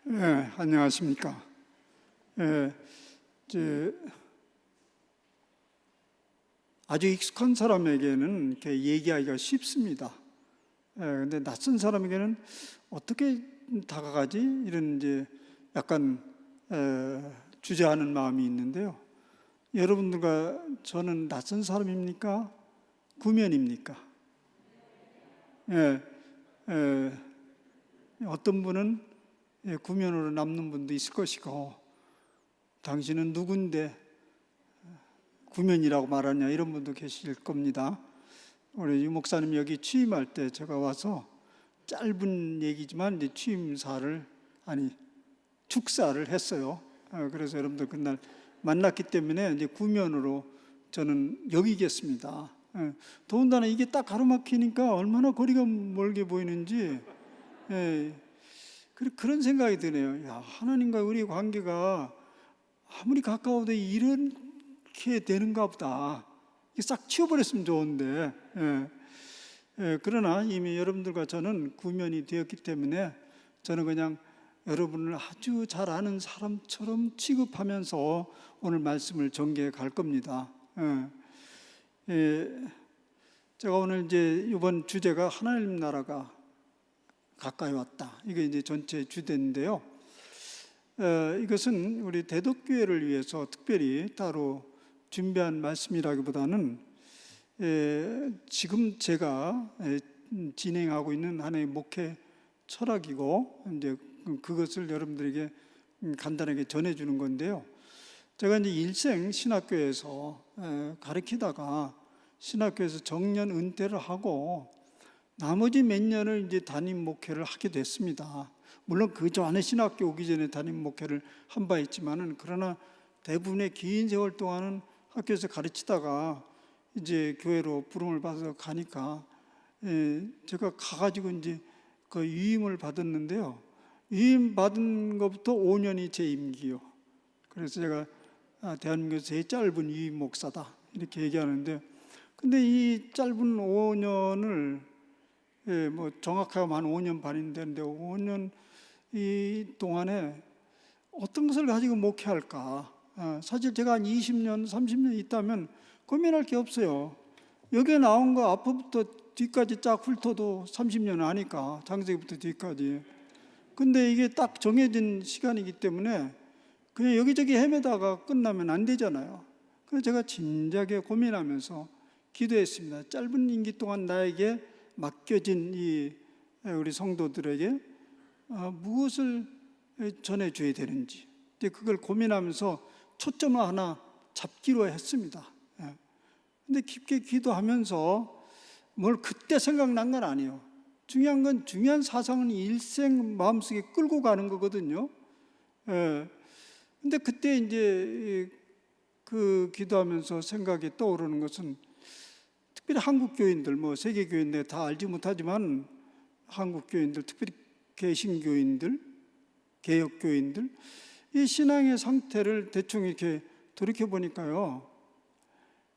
안녕하십니까. 예, 이제 아주 익숙한 사람에게는 이렇게 얘기하기가 쉽습니다. 근데 낯선 사람에게는 어떻게 다가가지? 이런 이제 약간 주저하는 마음이 있는데요. 여러분들과 저는 낯선 사람입니까? 구면입니까? 예, 예, 어떤 분은 구면으로 남는 분도 있을 것이고, 당신은 누군데 구면이라고 말하냐 이런 분도 계실 겁니다. 우리 유 목사님 여기 취임할 때 제가 와서 짧은 얘기지만 이제 축사를 했어요. 그래서 여러분들 그날 만났기 때문에 이제 구면으로 저는 여기겠습니다. 더군다나 이게 딱 가로막히니까 얼마나 거리가 멀게 보이는지 그런 생각이 드네요. 야, 하나님과 우리의 관계가 아무리 가까워도 이렇게 되는가 보다. 싹 치워버렸으면 좋은데. 그러나 이미 여러분들과 저는 구면이 되었기 때문에 저는 그냥 여러분을 아주 잘 아는 사람처럼 취급하면서 오늘 말씀을 전개해 갈 겁니다. 제가 오늘 이제 이번 주제가 하나님 나라가 가까이 왔다. 이게 이제 전체 주제인데요. 이것은 우리 대덕교회를 위해서 특별히 따로 준비한 말씀이라기보다는 지금 제가 진행하고 있는 하나의 목회 철학이고 이제 그것을 여러분들에게 간단하게 전해주는 건데요. 제가 이제 일생 신학교에서 가르치다가 신학교에서 정년 은퇴를 하고 나머지 몇 년을 이제 담임 목회를 하게 됐습니다. 물론 그 전에 신학교 오기 전에 담임 목회를 한 바 있지만은 그러나 대부분의 긴 세월 동안은 학교에서 가르치다가 이제 교회로 부름을 받아서 가니까 제가 가가지고 이제 그 위임을 받았는데요. 위임 받은 것부터 5년이 제 임기요. 그래서 제가 대한민국에서 제일 짧은 위임 목사다 이렇게 얘기하는데, 근데 이 짧은 5년을 뭐 정확하게 한 5년 반이 되는데 5년 이 동안에 어떤 것을 가지고 목회할까? 사실 제가 한 20년, 30년 있다면 고민할 게 없어요. 여기에 나온 거 앞부터 뒤까지 쫙 훑어도 30년 아니까, 창세기부터 뒤까지. 근데 이게 딱 정해진 시간이기 때문에 그냥 여기저기 헤매다가 끝나면 안 되잖아요. 그래서 제가 진지하게 고민하면서 기도했습니다. 짧은 임기 동안 나에게 맡겨진 이 우리 성도들에게 무엇을 전해줘야 되는지 그걸 고민하면서 초점을 하나 잡기로 했습니다. 근데 깊게 기도하면서 뭘 그때 생각난 건 아니에요. 중요한 건 중요한 사상은 일생 마음속에 끌고 가는 거거든요. 근데 그때 이제 그 기도하면서 생각이 떠오르는 것은 특별히 한국 교인들, 뭐 세계 교인들 다 알지 못하지만 한국 교인들, 특별히 개신교인들, 개혁교인들, 이 신앙의 상태를 대충 이렇게 돌이켜 보니까요,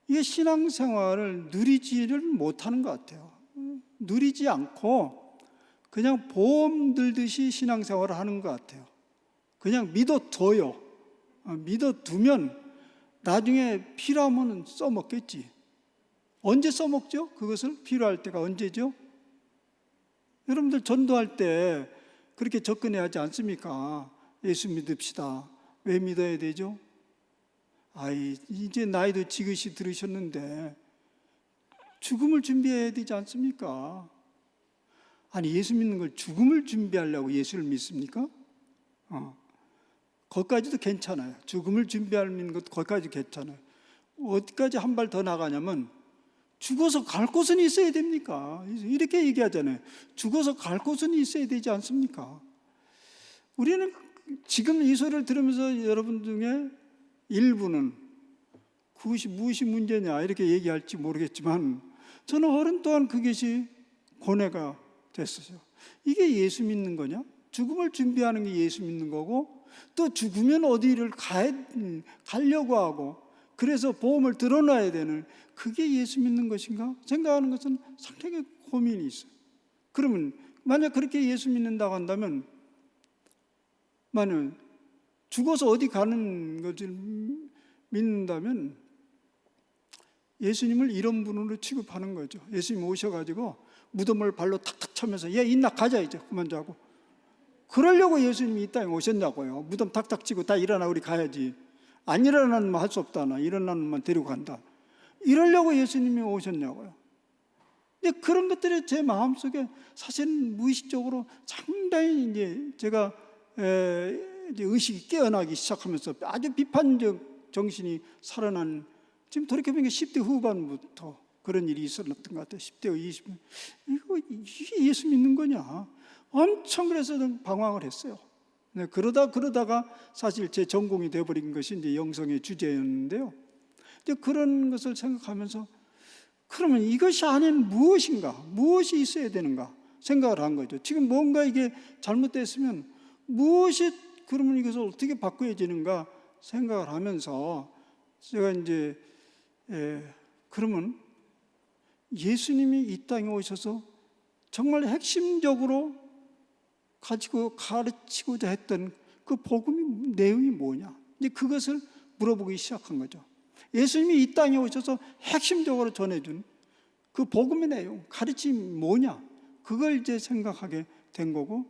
이게 신앙생활을 누리지를 못하는 것 같아요. 누리지 않고 그냥 보험 들듯이 신앙생활을 하는 것 같아요. 그냥 믿어둬요. 믿어두면 나중에 필요하면 써먹겠지. 언제 써먹죠? 그것을 필요할 때가 언제죠? 여러분들 전도할 때 그렇게 접근해야 하지 않습니까? 예수 믿읍시다. 왜 믿어야 되죠? 이제 나이도 지긋이 들으셨는데 죽음을 준비해야 되지 않습니까? 아니, 예수 믿는 걸 죽음을 준비하려고 예수를 믿습니까? 거기까지도 괜찮아요. 죽음을 준비하는 것도 거기까지 괜찮아요. 어디까지 한 발 더 나가냐면 죽어서 갈 곳은 있어야 됩니까? 이렇게 얘기하잖아요. 죽어서 갈 곳은 있어야 되지 않습니까? 우리는 지금 이 소리를 들으면서 여러분 중에 일부는 그것이 무엇이 문제냐 이렇게 얘기할지 모르겠지만 저는 어른 또한 그것이 고뇌가 됐어요. 이게 예수 믿는 거냐? 죽음을 준비하는 게 예수 믿는 거고, 또 죽으면 어디를 가려고 하고 그래서 보험을 들어놔야 되는 그게 예수 믿는 것인가? 생각하는 것은 상당히 고민이 있어요. 그러면 만약 그렇게 예수 믿는다고 한다면 만약 죽어서 어디 가는 것을 믿는다면 예수님을 이런 분으로 취급하는 거죠. 예수님 오셔가지고 무덤을 발로 탁탁 차면서 야 인나 가자 이제 그만 자고, 그러려고 예수님이 이 땅에 오셨냐고요. 무덤 탁탁 치고 다 일어나 우리 가야지. 안 일어나면 할 수 없다. 나 일어나면 데리고 간다. 이러려고 예수님이 오셨냐고요. 근데 그런 것들이 제 마음속에 사실은 무의식적으로 상당히 이제 제가 이제 의식이 깨어나기 시작하면서 아주 비판적 정신이 살아난, 지금 돌이켜보니까 10대 후반부터 그런 일이 있었던 것 같아요. 10대 20대 이게 예수 믿는 거냐 엄청 그래서 방황을 했어요. 네, 그러다가 사실 제 전공이 되어버린 것이 이제 영성의 주제였는데요. 이제 그런 것을 생각하면서 그러면 이것이 안에는 무엇인가, 무엇이 있어야 되는가 생각을 한 거죠. 지금 뭔가 이게 잘못됐으면 무엇이, 그러면 이것을 어떻게 바꿔야지는가 생각을 하면서 제가 이제 그러면 예수님이 이 땅에 오셔서 정말 핵심적으로 가지고 가르치고자 했던 그 복음의 내용이 뭐냐, 이제 그것을 물어보기 시작한 거죠. 예수님이 이 땅에 오셔서 핵심적으로 전해준 그 복음의 내용, 가르침이 뭐냐, 그걸 이제 생각하게 된 거고,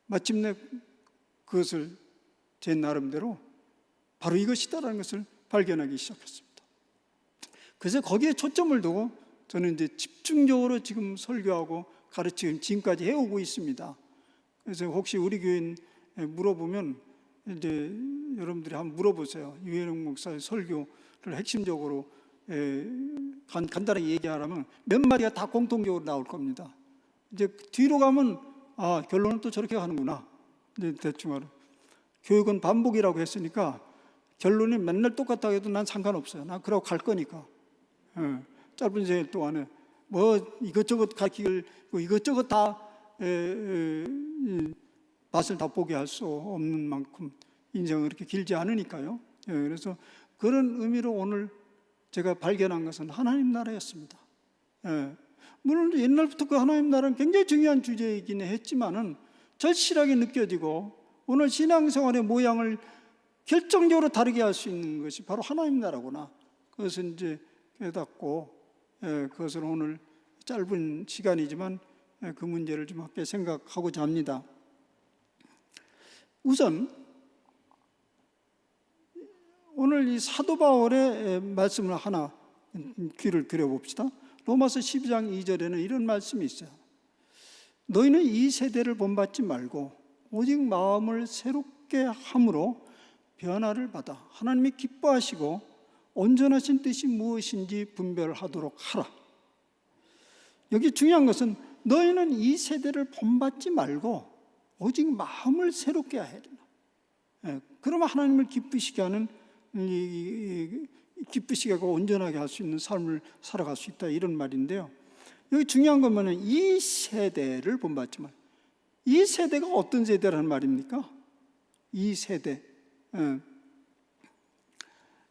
마침내 그것을 제 나름대로 바로 이것이다라는 것을 발견하기 시작했습니다. 그래서 거기에 초점을 두고 저는 이제 집중적으로 지금 설교하고 가르치고 지금까지 해오고 있습니다. 그래서 혹시 우리 교인 물어보면 이제 여러분들이 한번 물어보세요. 유해령 목사의 설교를 핵심적으로 간단하게 얘기하라면 몇 마디가 다 공통적으로 나올 겁니다. 이제 뒤로 가면 결론은 또 저렇게 가는구나. 이제 대충 알아. 교육은 반복이라고 했으니까 결론이 맨날 똑같다고 해도 난 상관없어요. 난 그러고 갈 거니까. 짧은 시간 동안에 뭐 이것저것 가르치고 이것저것 다 맛을 다 보게 할 수 없는 만큼 인생은 그렇게 길지 않으니까요. 그래서 그런 의미로 오늘 제가 발견한 것은 하나님 나라였습니다. 물론 옛날부터 그 하나님 나라는 굉장히 중요한 주제이긴 했지만은 절실하게 느껴지고 오늘 신앙생활의 모양을 결정적으로 다르게 할 수 있는 것이 바로 하나님 나라구나. 그것을 이제 깨닫고 그것을 오늘 짧은 시간이지만 그 문제를 좀 함께 생각하고자 합니다. 우선 오늘 이 사도 바울의 말씀을 하나 귀를 들여봅시다. 로마서 12장 2절에는 이런 말씀이 있어요. 너희는 이 세대를 본받지 말고 오직 마음을 새롭게 함으로 변화를 받아 하나님이 기뻐하시고 온전하신 뜻이 무엇인지 분별하도록 하라. 여기 중요한 것은 너희는 이 세대를 본받지 말고 오직 마음을 새롭게 해야 된다. 그러면 하나님을 기쁘시게 하는, 기쁘시게 하고 온전하게 할 수 있는 삶을 살아갈 수 있다, 이런 말인데요. 여기 중요한 것은 이 세대를 본받지 말고, 이 세대가 어떤 세대라는 말입니까? 이 세대.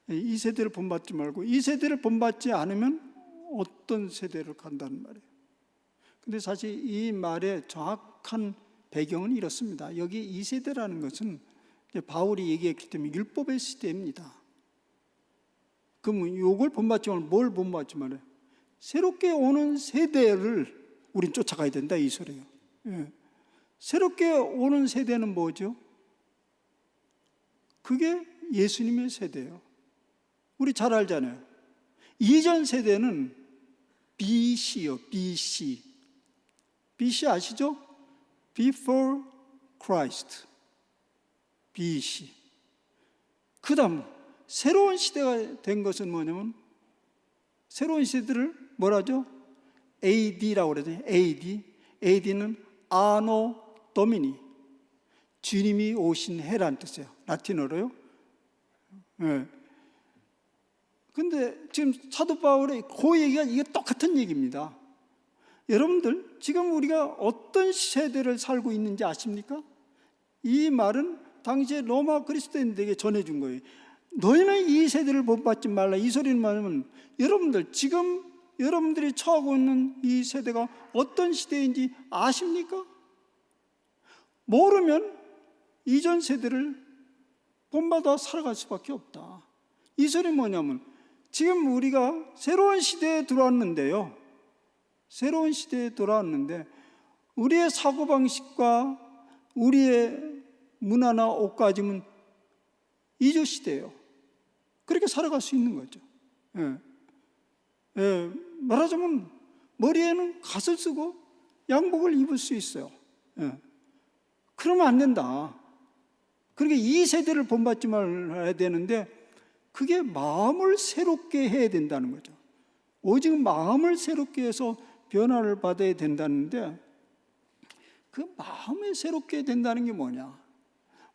이 세대를 본받지 말고 이 세대를 본받지 않으면 어떤 세대를 간다는 말이에요. 근데 사실 이 말의 정확한 배경은 이렇습니다. 여기 이 세대라는 것은 바울이 얘기했기 때문에 율법의 시대입니다. 그럼 이걸 본받지 말고 뭘 본받지 말아요? 새롭게 오는 세대를 우린 쫓아가야 된다, 이 소리예요. 새롭게 오는 세대는 뭐죠? 그게 예수님의 세대예요. 우리 잘 알잖아요. 이전 세대는 BC요, BC. BC 아시죠? Before Christ. BC. 그 다음 새로운 시대가 된 것은 뭐냐면, 새로운 시대를 뭐라죠? AD라고 그러죠. AD는 아노 도미니, 주님이 오신 해란 뜻이에요. 라틴어로요. 근데 지금 사도 바울의 그 얘기가 이게 똑같은 얘기입니다. 여러분들 지금 우리가 어떤 세대를 살고 있는지 아십니까? 이 말은 당시에 로마 그리스도인들에게 전해준 거예요. 너희는 이 세대를 본받지 말라. 이 소리는 뭐냐면, 여러분들 지금 여러분들이 처하고 있는 이 세대가 어떤 시대인지 아십니까? 모르면 이전 세대를 본받아 살아갈 수밖에 없다. 이 소리 뭐냐면 지금 우리가 새로운 시대에 들어왔는데요. 새로운 시대에 돌아왔는데 우리의 사고방식과 우리의 문화나 옷가짐은 이주 시대예요. 그렇게 살아갈 수 있는 거죠. 말하자면 머리에는 갓을 쓰고 양복을 입을 수 있어요. 그러면 안 된다. 그러니까 이 세대를 본받지 말아야 되는데 그게 마음을 새롭게 해야 된다는 거죠. 오직 마음을 새롭게 해서 변화를 받아야 된다는데 그 마음이 새롭게 된다는 게 뭐냐?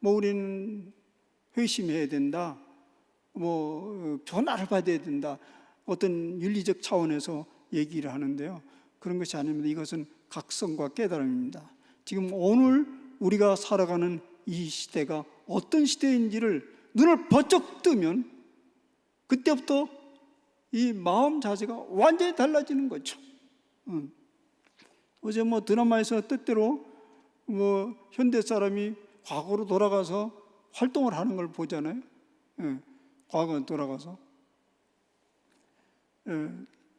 우리는 회심해야 된다. 변화를 받아야 된다. 어떤 윤리적 차원에서 얘기를 하는데요. 그런 것이 아닙니다. 이것은 각성과 깨달음입니다. 지금 오늘 우리가 살아가는 이 시대가 어떤 시대인지를 눈을 번쩍 뜨면 그때부터 이 마음 자세가 완전히 달라지는 거죠. 어제 드라마에서 뜻대로 현대 사람이 과거로 돌아가서 활동을 하는 걸 보잖아요. 과거에 돌아가서.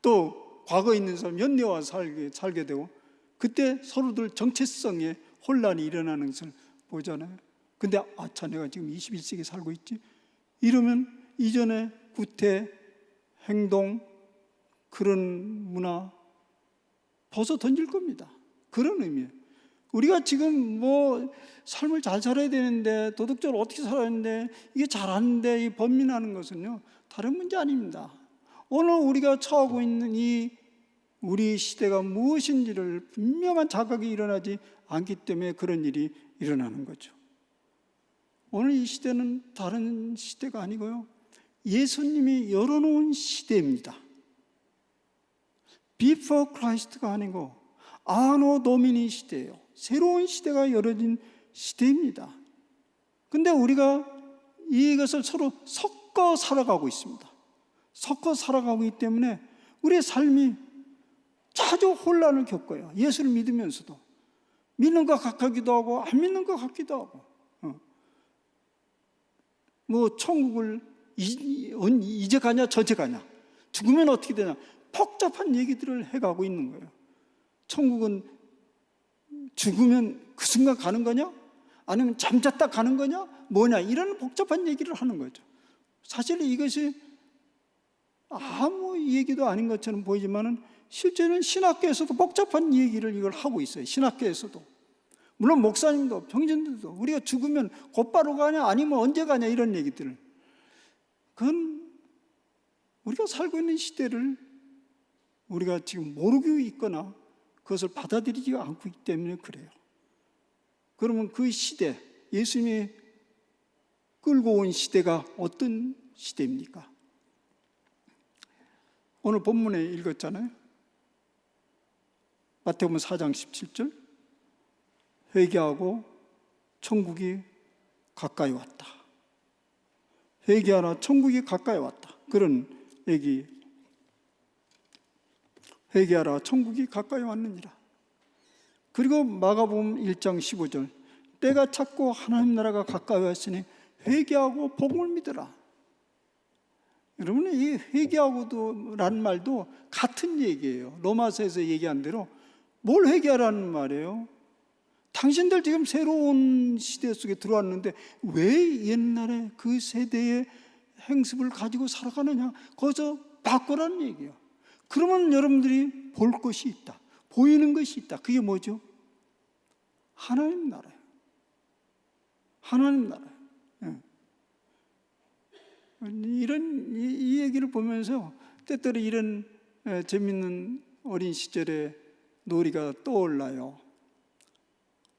또 과거에 있는 사람 현대와 살게 되고 그때 서로들 정체성에 혼란이 일어나는 것을 보잖아요. 근데 아차 내가 지금 21세기에 살고 있지? 이러면 이전에 구태, 행동, 그런 문화 벗어 던질 겁니다. 그런 의미예요. 우리가 지금 삶을 잘 살아야 되는데 도덕적으로 어떻게 살아야 되는데 이게 잘하는데 이 번민하는 것은요 다른 문제 아닙니다. 오늘 우리가 처하고 있는 이 우리 시대가 무엇인지를 분명한 자각이 일어나지 않기 때문에 그런 일이 일어나는 거죠. 오늘 이 시대는 다른 시대가 아니고요 예수님이 열어놓은 시대입니다. Before Christ가 아니고 아노 도미니 시대예요. 새로운 시대가 열어진 시대입니다. 근데 우리가 이것을 서로 섞어 살아가고 있습니다. 섞어 살아가고 있기 때문에 우리의 삶이 자주 혼란을 겪어요. 예수를 믿으면서도 믿는 것 같기도 하고 안 믿는 것 같기도 하고 천국을 이제 가냐 저제 가냐 죽으면 어떻게 되냐 복잡한 얘기들을 해가고 있는 거예요. 천국은 죽으면 그 순간 가는 거냐? 아니면 잠잤다 가는 거냐? 뭐냐? 이런 복잡한 얘기를 하는 거죠. 사실 이것이 아무 얘기도 아닌 것처럼 보이지만은 실제는 신학계에서도 복잡한 얘기를 이걸 하고 있어요. 신학계에서도. 물론 목사님도 평신들도 우리가 죽으면 곧바로 가냐 아니면 언제 가냐 이런 얘기들을 그건 우리가 살고 있는 시대를 우리가 지금 모르고 있거나 그것을 받아들이지 않고 있기 때문에 그래요. 그러면 그 시대, 예수님이 끌고 온 시대가 어떤 시대입니까? 오늘 본문에 읽었잖아요. 마태복음 4장 17절 회개하고 천국이 가까이 왔다. 회개하라 천국이 가까이 왔다. 그런 얘기. 회개하라 천국이 가까이 왔느니라. 그리고 마가복음 1장 15절 때가 찼고 하나님 나라가 가까이 왔으니 회개하고 복음을 믿으라. 여러분 이 회개하고도라는 말도 같은 얘기예요. 로마서에서 얘기한 대로 뭘 회개하라는 말이에요? 당신들 지금 새로운 시대 속에 들어왔는데 왜 옛날에 그 세대의 행습을 가지고 살아가느냐? 거기서 바꾸라는 얘기예요. 그러면 여러분들이 볼 것이 있다. 보이는 것이 있다. 그게 뭐죠? 하나님 나라예요. 하나님 나라예요. 이 얘기를 보면서 때때로 이런 재밌는 어린 시절의 놀이가 떠올라요.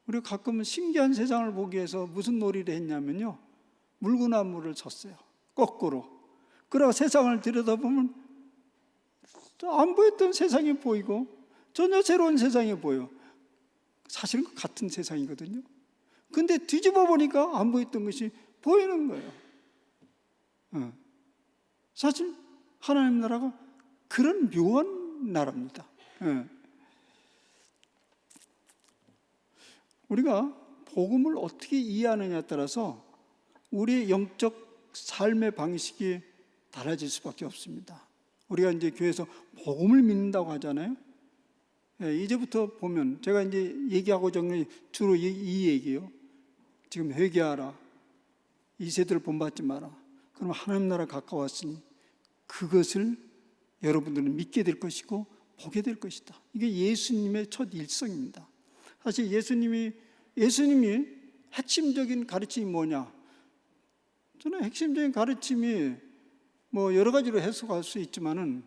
우리가 가끔은 신기한 세상을 보기 위해서 무슨 놀이를 했냐면요. 물구나무를 쳤어요. 거꾸로. 그러고 세상을 들여다보면 안 보였던 세상이 보이고 전혀 새로운 세상이 보여. 사실은 같은 세상이거든요. 근데 뒤집어 보니까 안 보였던 것이 보이는 거예요. 사실 하나님 나라가 그런 묘한 나라입니다. 우리가 복음을 어떻게 이해하느냐에 따라서 우리의 영적 삶의 방식이 달라질 수밖에 없습니다. 우리가 이제 교회에서 복음을 믿는다고 하잖아요. 이제부터 보면 제가 이제 얘기하고자 하는 주로 이 얘기예요. 지금 회개하라. 이 세대를 본받지 마라. 그럼 하나님 나라 가까웠으니 그것을 여러분들은 믿게 될 것이고 보게 될 것이다. 이게 예수님의 첫 일성입니다. 사실 예수님이 핵심적인 가르침이 뭐냐? 저는 핵심적인 가르침이 뭐 여러 가지로 해석할 수 있지만은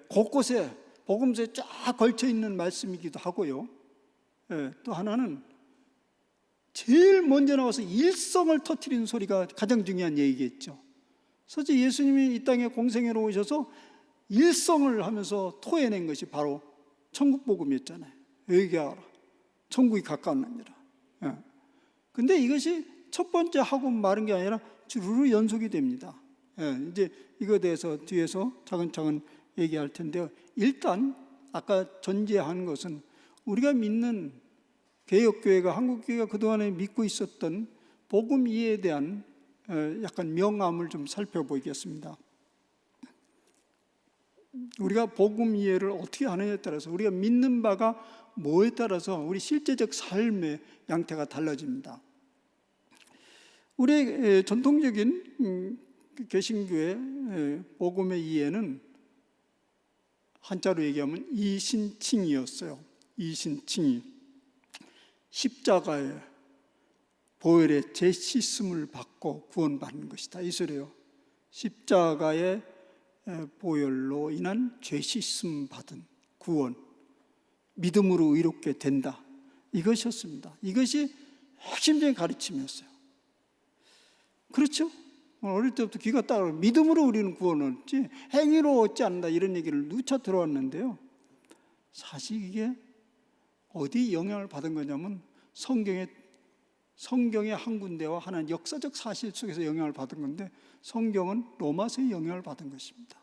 곳곳에 복음서에 쫙 걸쳐 있는 말씀이기도 하고요. 또 하나는 제일 먼저 나와서 일성을 터뜨리는 소리가 가장 중요한 얘기겠죠. 사실 예수님이 이 땅에 공생애로 오셔서 일성을 하면서 토해낸 것이 바로 천국 복음이었잖아요. 회개하라. 천국이 가까웠느니라. 근데 이것이 첫 번째 하고 마른 게 아니라 주르르 연속이 됩니다. 이제 이거에 대해서 뒤에서 차근차근 얘기할 텐데요. 일단 아까 전제한 것은 우리가 믿는 개혁교회가 한국교회가 그동안에 믿고 있었던 복음 이해에 대한 약간 명암을 좀 살펴보겠습니다. 우리가 복음 이해를 어떻게 하느냐에 따라서 우리가 믿는 바가 뭐에 따라서 우리 실제적 삶의 양태가 달라집니다. 우리의 전통적인 개신교의 복음의 이해는 한자로 얘기하면 이신칭이었어요. 이신칭이 십자가의 보혈의 제시씀을 받고 구원받는 것이다. 이 소리예요. 십자가의 보혈로 인한 죄시씀 받은 구원, 믿음으로 의롭게 된다. 이것이었습니다. 이것이 핵심적인 가르침이었어요. 그렇죠? 어릴 때부터 귀가 따라 믿음으로 우리는 구원을 얻지 행위로 얻지 않는다 이런 얘기를 누차 들어왔는데요. 사실 이게 어디 영향을 받은 거냐면 성경의 한 군데와 하나의 역사적 사실 속에서 영향을 받은 건데 성경은 로마서의 영향을 받은 것입니다.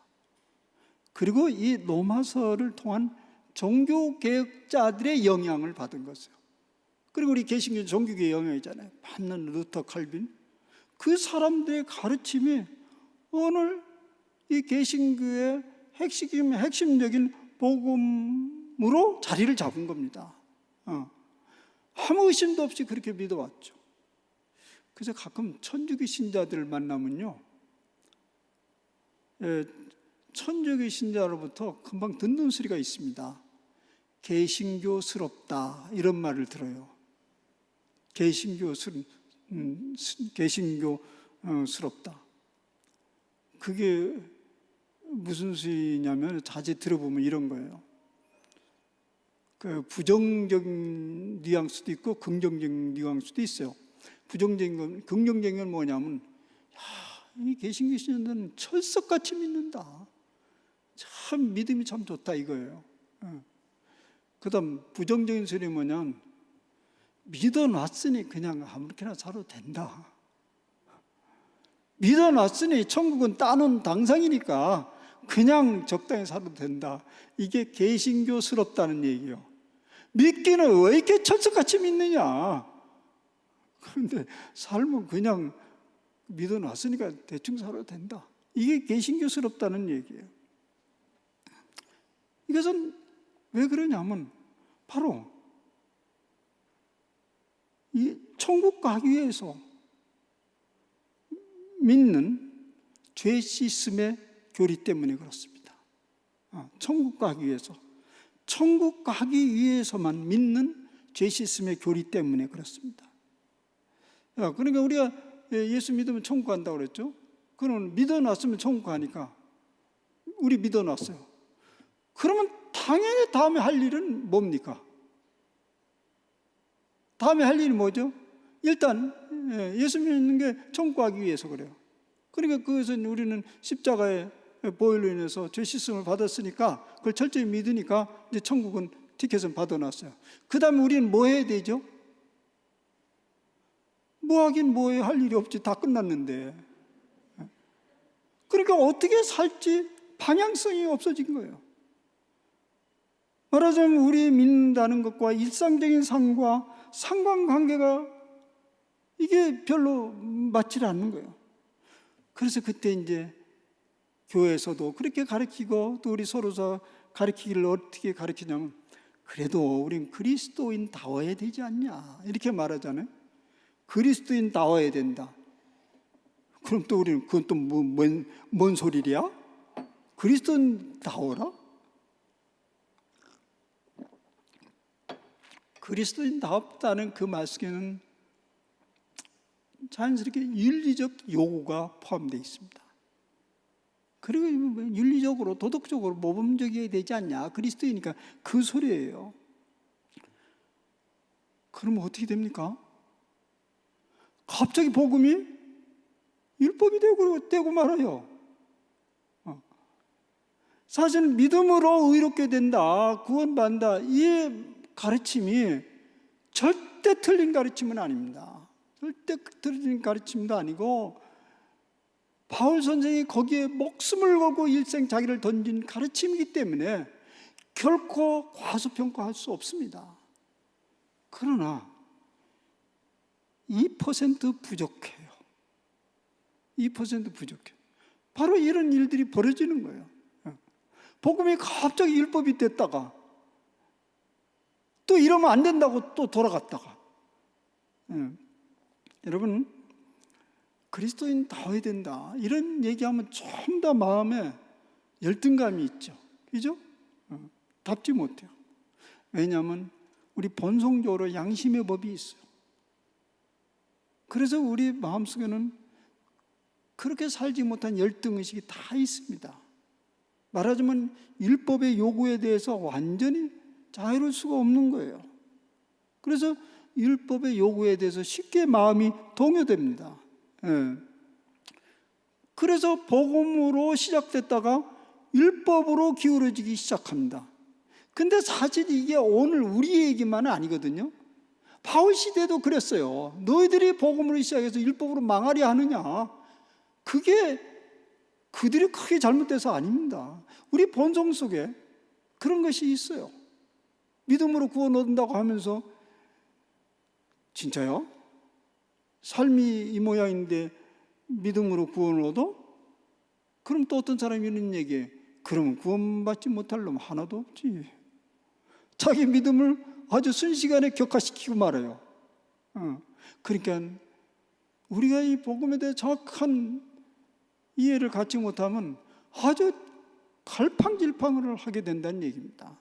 그리고 이 로마서를 통한 종교개혁자들의 영향을 받은 것이에요. 그리고 우리 개신교 종교개혁 영향이잖아요. 받는 루터, 칼빈. 그 사람들의 가르침이 오늘 이 개신교의 핵심적인 복음으로 자리를 잡은 겁니다. 아무 의심도 없이 그렇게 믿어왔죠. 그래서 가끔 천주교 신자들을 만나면요, 천주교 신자로부터 금방 듣는 소리가 있습니다. 개신교스럽다 이런 말을 들어요. 개신교스럽다. 그게 무슨 소리냐면 자세히 들어보면 이런 거예요. 그 부정적인 뉘앙스도 있고 긍정적인 뉘앙스도 있어요. 부정적인 건, 긍정적인 건 뭐냐면 이 개신교 신자들은 철석같이 믿는다. 참 믿음이 참 좋다 이거예요. 그 다음 부정적인 소리 뭐냐면 믿어놨으니 그냥 아무렇게나 살아도 된다. 믿어놨으니 천국은 따놓은 당상이니까 그냥 적당히 살아도 된다. 이게 개신교스럽다는 얘기예요. 믿기는 왜 이렇게 철석같이 믿느냐. 그런데 삶은 그냥 믿어놨으니까 대충 살아도 된다. 이게 개신교스럽다는 얘기예요. 이것은 왜 그러냐면 바로 이 천국 가기 위해서 믿는 죄 씻음의 교리 때문에 그렇습니다. 천국 가기 위해서만 믿는 죄 씻음의 교리 때문에 그렇습니다. 그러니까 우리가 예수 믿으면 천국 간다고 그랬죠. 그러면 믿어놨으면 천국 가니까 우리 믿어놨어요. 그러면 당연히 다음에 할 일은 뭡니까? 다음에 할 일이 뭐죠? 일단 예수 믿는 게 천국 가기 위해서 그래요. 그러니까 그것은 우리는 십자가의 보혈로 인해서 죄 씻음을 받았으니까 그걸 철저히 믿으니까 이제 천국은 티켓은 받아놨어요. 그 다음에 우리는 뭐 해야 되죠? 뭐 하긴 뭐해, 할 일이 없지. 다 끝났는데. 그러니까 어떻게 살지 방향성이 없어진 거예요. 말하자면 우리 믿는다는 것과 일상적인 삶과 상관관계가 이게 별로 맞지 않는 거예요. 그래서 그때 이제 교회에서도 그렇게 가르치고, 또 우리 서로서 가르치기를 어떻게 가르치냐면, 그래도 우린 그리스도인다워야 되지 않냐, 이렇게 말하잖아요. 그리스도인다워야 된다. 그럼 또 우리는 그건 또 뭔 소리랴? 그리스도인다워라? 그리스도인다웠다는 그 말씀에는 자연스럽게 윤리적 요구가 포함되어 있습니다. 그리고 윤리적으로, 도덕적으로 모범적이어야 되지 않냐, 그리스도이니까, 그 소리예요. 그러면 어떻게 됩니까? 갑자기 복음이 율법이 되고 말아요. 사실 믿음으로 의롭게 된다, 구원받는다, 이 가르침이 절대 틀린 가르침은 아닙니다. 절대 틀린 가르침도 아니고, 바울 선생이 거기에 목숨을 걸고 일생 자기를 던진 가르침이기 때문에 결코 과소평가할 수 없습니다. 그러나 2% 부족해요. 2% 부족해요. 바로 이런 일들이 벌어지는 거예요. 복음이 갑자기 율법이 됐다가 또 이러면 안 된다고 또 돌아갔다가. 여러분, 그리스도인다워야 된다, 이런 얘기하면 좀 더 마음에 열등감이 있죠. 그죠? 답지 못해요. 왜냐하면 우리 본성적으로 양심의 법이 있어요. 그래서 우리 마음속에는 그렇게 살지 못한 열등의식이 다 있습니다. 말하자면 율법의 요구에 대해서 완전히 자유로울 수가 없는 거예요. 그래서 율법의 요구에 대해서 쉽게 마음이 동요됩니다. 그래서 복음으로 시작됐다가 율법으로 기울어지기 시작합니다. 근데 사실 이게 오늘 우리 얘기만은 아니거든요. 바울 시대도 그랬어요. 너희들이 복음으로 시작해서 율법으로 망하려 하느냐, 그게 그들이 크게 잘못돼서 아닙니다. 우리 본성 속에 그런 것이 있어요. 믿음으로 구원 얻는다고 하면서, 진짜요? 삶이 이 모양인데 믿음으로 구원을 얻어? 그럼 또 어떤 사람이 이런 얘기해. 그러면 구원받지 못할 놈 하나도 없지. 자기 믿음을 아주 순식간에 격화시키고 말아요. 그러니까 우리가 이 복음에 대해 정확한 이해를 갖지 못하면 아주 갈팡질팡을 하게 된다는 얘기입니다.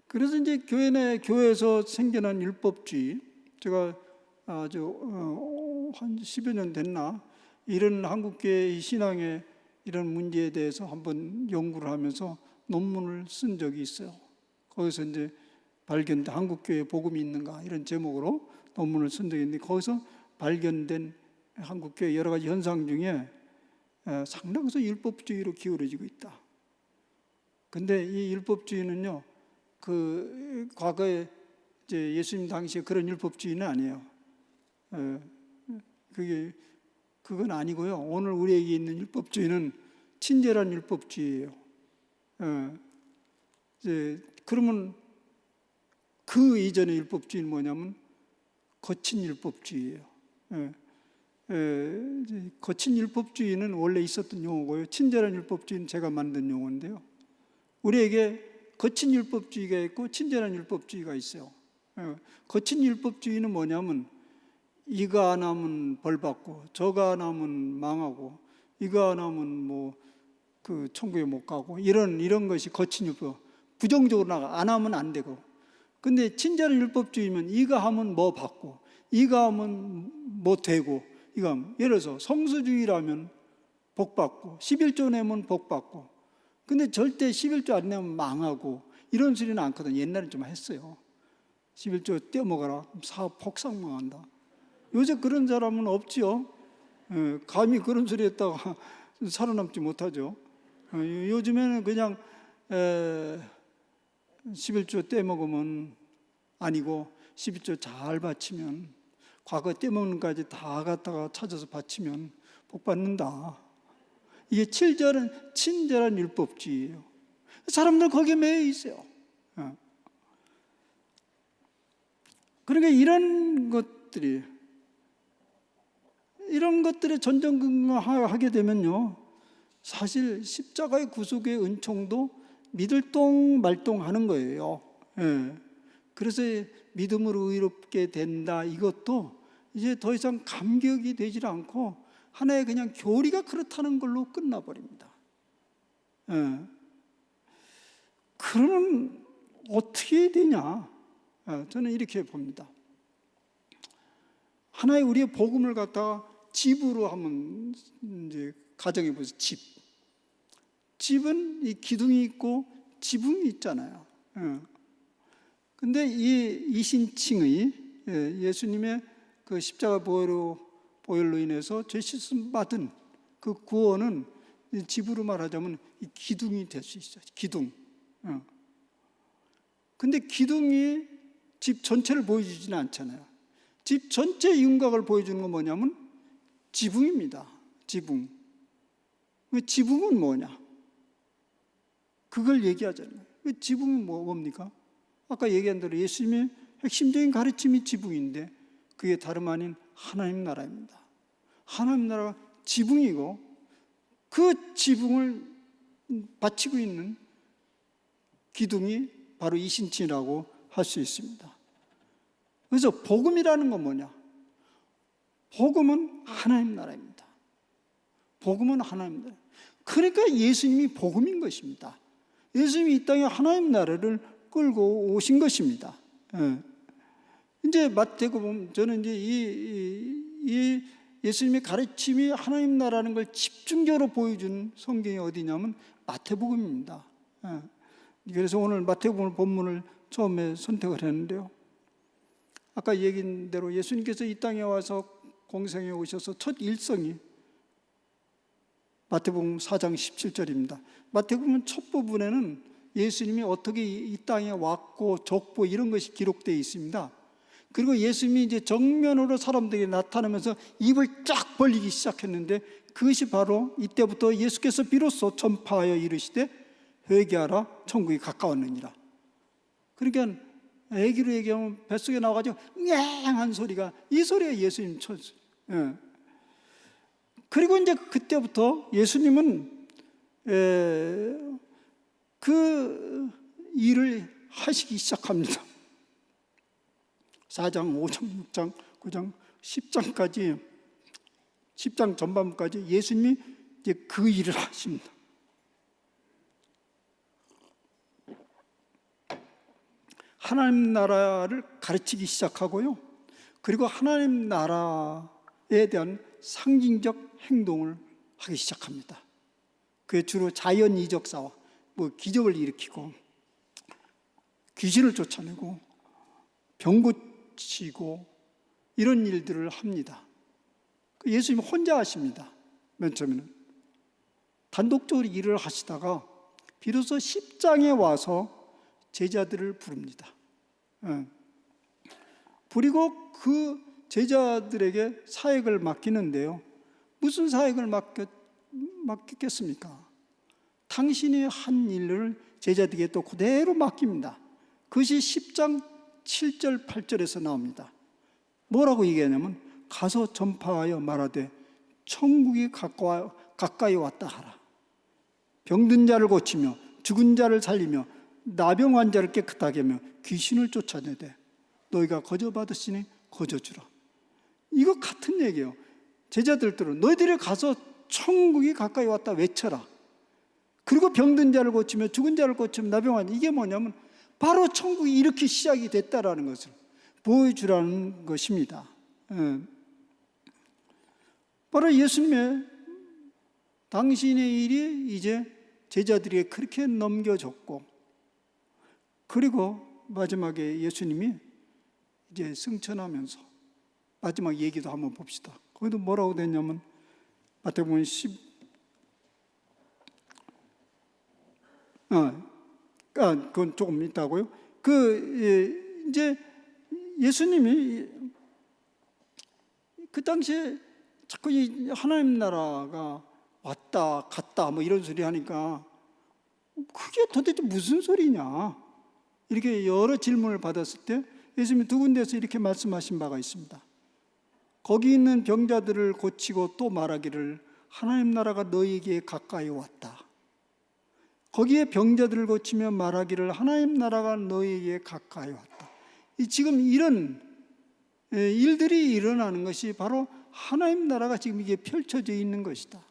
그래서 이제 교회에서 생겨난 율법주의, 제가 아주 한 10여 년 됐나, 이런 한국교회의 신앙의 이런 문제에 대해서 한번 연구를 하면서 논문을 쓴 적이 있어요. 거기서 이제 발견된 한국교회에 복음이 있는가, 이런 제목으로 논문을 쓴 적이 있는데, 거기서 발견된 한국교회 여러 가지 현상 중에 상당수 율법주의로 기울어지고 있다. 근데 이 율법주의는요, 그 과거에 이제 예수님 당시에 그런 율법주의는 아니에요. 그건 아니고요. 오늘 우리에게 있는 율법주의는 친절한 율법주의예요. 이제 그러면 그 이전의 율법주의는 뭐냐면 거친 율법주의예요. 거친 율법주의는 원래 있었던 용어고요. 친절한 율법주의는 제가 만든 용어인데요. 우리에게 거친 율법주의가 있고 친절한 율법주의가 있어요. 거친 율법주의는 뭐냐면 이거 안 하면 벌 받고, 저거 안 하면 망하고, 이거 안 하면 뭐 그 천국에 못 가고, 이런 것이 거친 율법. 부정적으로 나가, 안 하면 안 되고. 근데 친절한 율법주의면 이거 하면 뭐 받고, 이거 하면 뭐 되고, 이거 하면, 예를 들어서 성수주의라면 복 받고, 11조 내면 복 받고. 근데 절대 11조 안 내면 망하고, 이런 소리는 않거든. 옛날에 좀 했어요. 11조 떼어먹어라, 사업 폭삭망한다. 요새 그런 사람은 없지요. 감히 그런 소리 했다가 살아남지 못하죠. 요즘에는 그냥 11조 떼먹으면 아니고 11조 잘 바치면, 과거 떼먹는 까지 다 갖다가 찾아서 바치면 복 받는다. 이게 친절한 율법주의예요. 사람들 거기에 매여 있어요. 그러니까 이런 것들에 전전긍긍하게 되면요, 사실 십자가의 구속의 은총도 미들똥말똥하는 거예요. 예. 그래서 믿음으로 의롭게 된다, 이것도 이제 더 이상 감격이 되질 않고 하나의 그냥 교리가 그렇다는 걸로 끝나버립니다. 예. 그러면 어떻게 되냐? 저는 이렇게 봅니다. 하나의 우리의 복음을 갖다가 집으로 한번 이제 가정해 보세요. 집은 이 기둥이 있고 지붕이 있잖아요. 근데 이 이신칭의 예수님의 그 십자가 보혈로 인해서 죄 씻음 받은 그 구원은 집으로 말하자면 이 기둥이 될 수 있어요. 기둥. 근데 기둥이 집 전체를 보여주지는 않잖아요. 집 전체의 윤곽을 보여주는 건 뭐냐면 지붕입니다. 지붕. 지붕은 뭐냐? 그걸 얘기하잖아요. 지붕은 뭡니까? 아까 얘기한 대로 예수님의 핵심적인 가르침이 지붕인데 그게 다름 아닌 하나님 나라입니다. 하나님 나라가 지붕이고 그 지붕을 받치고 있는 기둥이 바로 이신칭이라고 할 수 있습니다. 그래서 복음이라는 건 뭐냐? 복음은 하나님 나라입니다. 복음은 하나님 나라. 그러니까 예수님이 복음인 것입니다. 예수님이 이 땅에 하나님 나라를 끌고 오신 것입니다. 이제 마태복음, 저는 이제 이 예수님의 가르침이 하나님 나라는 걸 집중적으로 보여준 성경이 어디냐면 마태복음입니다. 그래서 오늘 마태복음 본문을 처음에 선택을 했는데요. 아까 얘기한 대로 예수님께서 이 땅에 와서 공생에 오셔서 첫 일성이 마태복음 4장 17절입니다. 마태복음 첫 부분에는 예수님이 어떻게 이 땅에 왔고 족보 이런 것이 기록되어 있습니다. 그리고 예수님이 이제 정면으로 사람들에게 나타나면서 입을 쫙 벌리기 시작했는데 그것이 바로 이때부터 예수께서 비로소 전파하여 이르시되 회개하라 천국이 가까웠느니라. 그러니까 애기로 얘기하면 뱃속에 나와가지고 냥한 소리가, 이 소리가 예수님 쳤어요. 그리고 이제 그때부터 예수님은 그 일을 하시기 시작합니다. 4장, 5장, 6장, 9장, 10장까지, 10장 전반부까지 예수님이 이제 그 일을 하십니다. 하나님 나라를 가르치기 시작하고요. 그리고 하나님 나라에 대한 상징적 행동을 하기 시작합니다. 그게 주로 자연 이적사와 기적을 일으키고 귀신을 쫓아내고 병 고치고 이런 일들을 합니다. 예수님 혼자 하십니다. 맨 처음에는 단독적으로 일을 하시다가 비로소 10장에 와서 제자들을 부릅니다. 그리고 그 제자들에게 사역을 맡기는데요. 무슨 사역을 맡겼겠습니까? 당신이 한 일을 제자들에게 또 그대로 맡깁니다. 그것이 10장 7절 8절에서 나옵니다. 뭐라고 얘기하냐면 가서 전파하여 말하되 천국이 가까이 왔다 하라. 병든 자를 고치며 죽은 자를 살리며 나병 환자를 깨끗하게 하며 귀신을 쫓아내되 너희가 거저 받으시니 거저 주라. 이거 같은 얘기예요. 제자들들은 너희들이 가서 천국이 가까이 왔다 외쳐라. 그리고 병든 자를 고치며 죽은 자를 고치며 나병 환자, 이게 뭐냐면 바로 천국이 이렇게 시작이 됐다라는 것을 보여주라는 것입니다. 바로 예수님의 당신의 일이 이제 제자들에게 그렇게 넘겨졌고, 그리고 마지막에 예수님이 이제 승천하면서 마지막 얘기도 한번 봅시다. 거기도 뭐라고 됐냐면 마태복음 10 그건 조금 있다고요. 이제 예수님이 그 당시에 자꾸 이 하나님 나라가 왔다 갔다 이런 소리 하니까 그게 도대체 무슨 소리냐, 이렇게 여러 질문을 받았을 때 예수님이 두 군데에서 이렇게 말씀하신 바가 있습니다. 거기 있는 병자들을 고치고 또 말하기를 하나님 나라가 너희에게 가까이 왔다. 거기에 병자들을 고치며 말하기를 하나님 나라가 너희에게 가까이 왔다. 지금 이런 일들이 일어나는 것이 바로 하나님 나라가 지금 이게 펼쳐져 있는 것이다.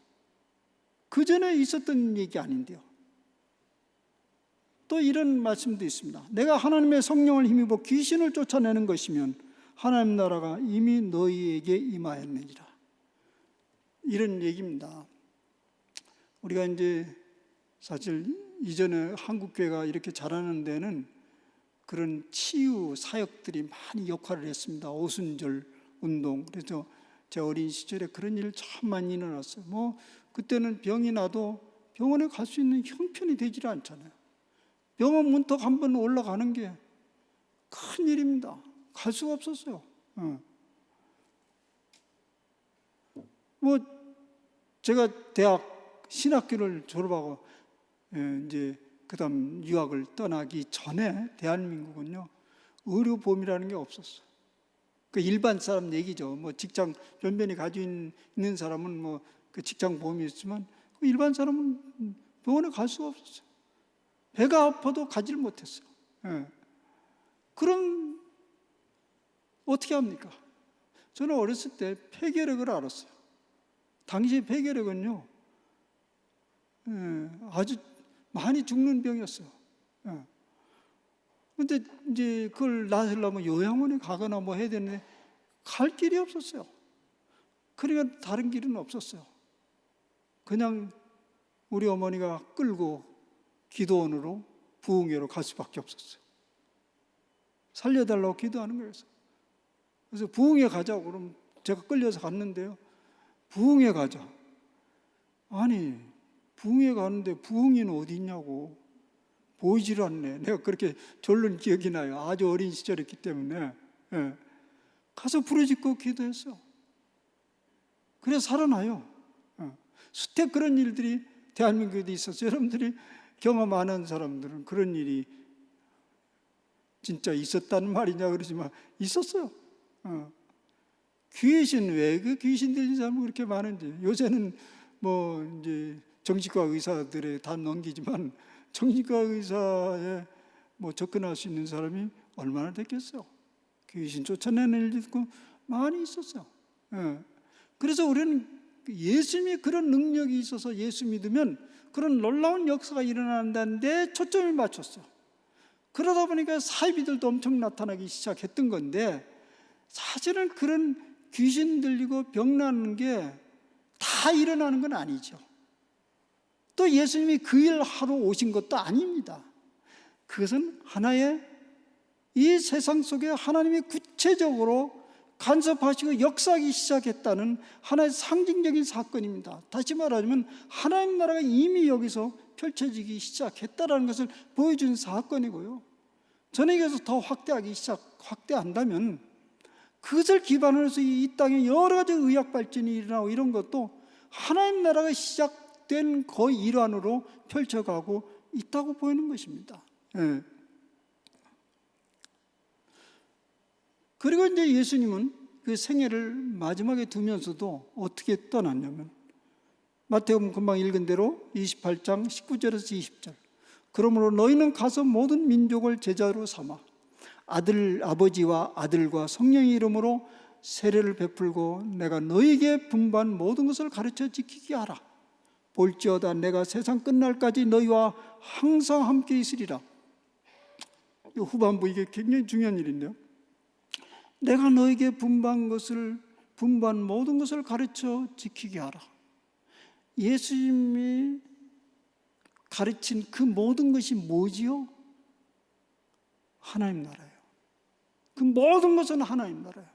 그 전에 있었던 얘기 아닌데요. 또 이런 말씀도 있습니다. 내가 하나님의 성령을 힘입어 귀신을 쫓아내는 것이면 하나님 나라가 이미 너희에게 임하였느니라. 이런 얘기입니다. 우리가 이제 사실 이전에 한국교회가 이렇게 자라는 데는 그런 치유 사역들이 많이 역할을 했습니다. 오순절 운동. 그래서 제 어린 시절에 그런 일 참 많이 일어났어요. 그때는 병이 나도 병원에 갈 수 있는 형편이 되질 않잖아요. 병원 문턱 한번 올라가는 게 큰 일입니다. 갈 수가 없었어요. 제가 대학 신학교를 졸업하고 이제 그다음 유학을 떠나기 전에 대한민국은요 의료보험이라는 게 없었어요. 그 일반 사람 얘기죠. 직장 변변히 가지고 있는 사람은 그 직장 보험이 있지만 그 일반 사람은 병원에 갈 수가 없었어요. 배가 아파도 가지를 못했어요. 그럼 어떻게 합니까? 저는 어렸을 때 폐결핵을 알았어요. 당시 폐결핵은요 아주 많이 죽는 병이었어요. 근데 이제 그걸 나으려면 요양원에 가거나 해야 되는데 갈 길이 없었어요. 그러니까 다른 길은 없었어요. 그냥 우리 어머니가 끌고 기도원으로 부흥회로 갈 수밖에 없었어요. 살려달라고 기도하는 거예요. 그래서 부흥회 가자고 그러면 제가 끌려서 갔는데요. 부흥회 가자. 아니 부흥회 가는데 부흥이는 어디 있냐고 보이질 않네. 내가 그렇게 졸른 기억이 나요. 아주 어린 시절이었기 때문에. 가서 부르짖고 기도했어요. 그래서 살아나요. 수택 그런 일들이 대한민국에도 있었어요. 여러분들이 경험하는 사람들은 그런 일이 진짜 있었다는 말이냐 그러지만 있었어요. 귀신, 왜 그 귀신 들린 사람은 그렇게 많은지. 요새는 이제 정신과 의사들에 다 넘기지만 정신과 의사에 접근할 수 있는 사람이 얼마나 됐겠어요. 귀신 쫓아내는 일도 많이 있었어요. 그래서 우리는 예수님이 그런 능력이 있어서 예수 믿으면 그런 놀라운 역사가 일어난다는 데 초점을 맞췄어요. 그러다 보니까 사이비들도 엄청 나타나기 시작했던 건데 사실은 그런 귀신 들리고 병 나는 게 다 일어나는 건 아니죠. 또 예수님이 그 일 하러 오신 것도 아닙니다. 그것은 하나의 이 세상 속에 하나님이 구체적으로 간섭하시고 역사하기 시작했다는 하나의 상징적인 사건입니다. 다시 말하자면 하나님 나라가 이미 여기서 펼쳐지기 시작했다는 것을 보여준 사건이고요. 저는 이것을 더 확대한다면 그것을 기반으로 해서 이 땅에 여러 가지 의학 발전이 일어나고 이런 것도 하나님 나라가 시작된 거의 일환으로 펼쳐가고 있다고 보이는 것입니다. 그리고 이제 예수님은 그 생애를 마지막에 두면서도 어떻게 떠났냐면 마태복음 금방 읽은 대로 28장 19절에서 20절 그러므로 너희는 가서 모든 민족을 제자로 삼아 아버지와 아들과 성령의 이름으로 세례를 베풀고 내가 너희에게 분부한 모든 것을 가르쳐 지키게 하라. 볼지어다 내가 세상 끝날까지 너희와 항상 함께 있으리라. 이 후반부 이게 굉장히 중요한 일인데요. 내가 너에게 분부한 모든 것을 가르쳐 지키게 하라. 예수님이 가르친 그 모든 것이 뭐지요? 하나님 나라예요. 그 모든 것은 하나님 나라예요.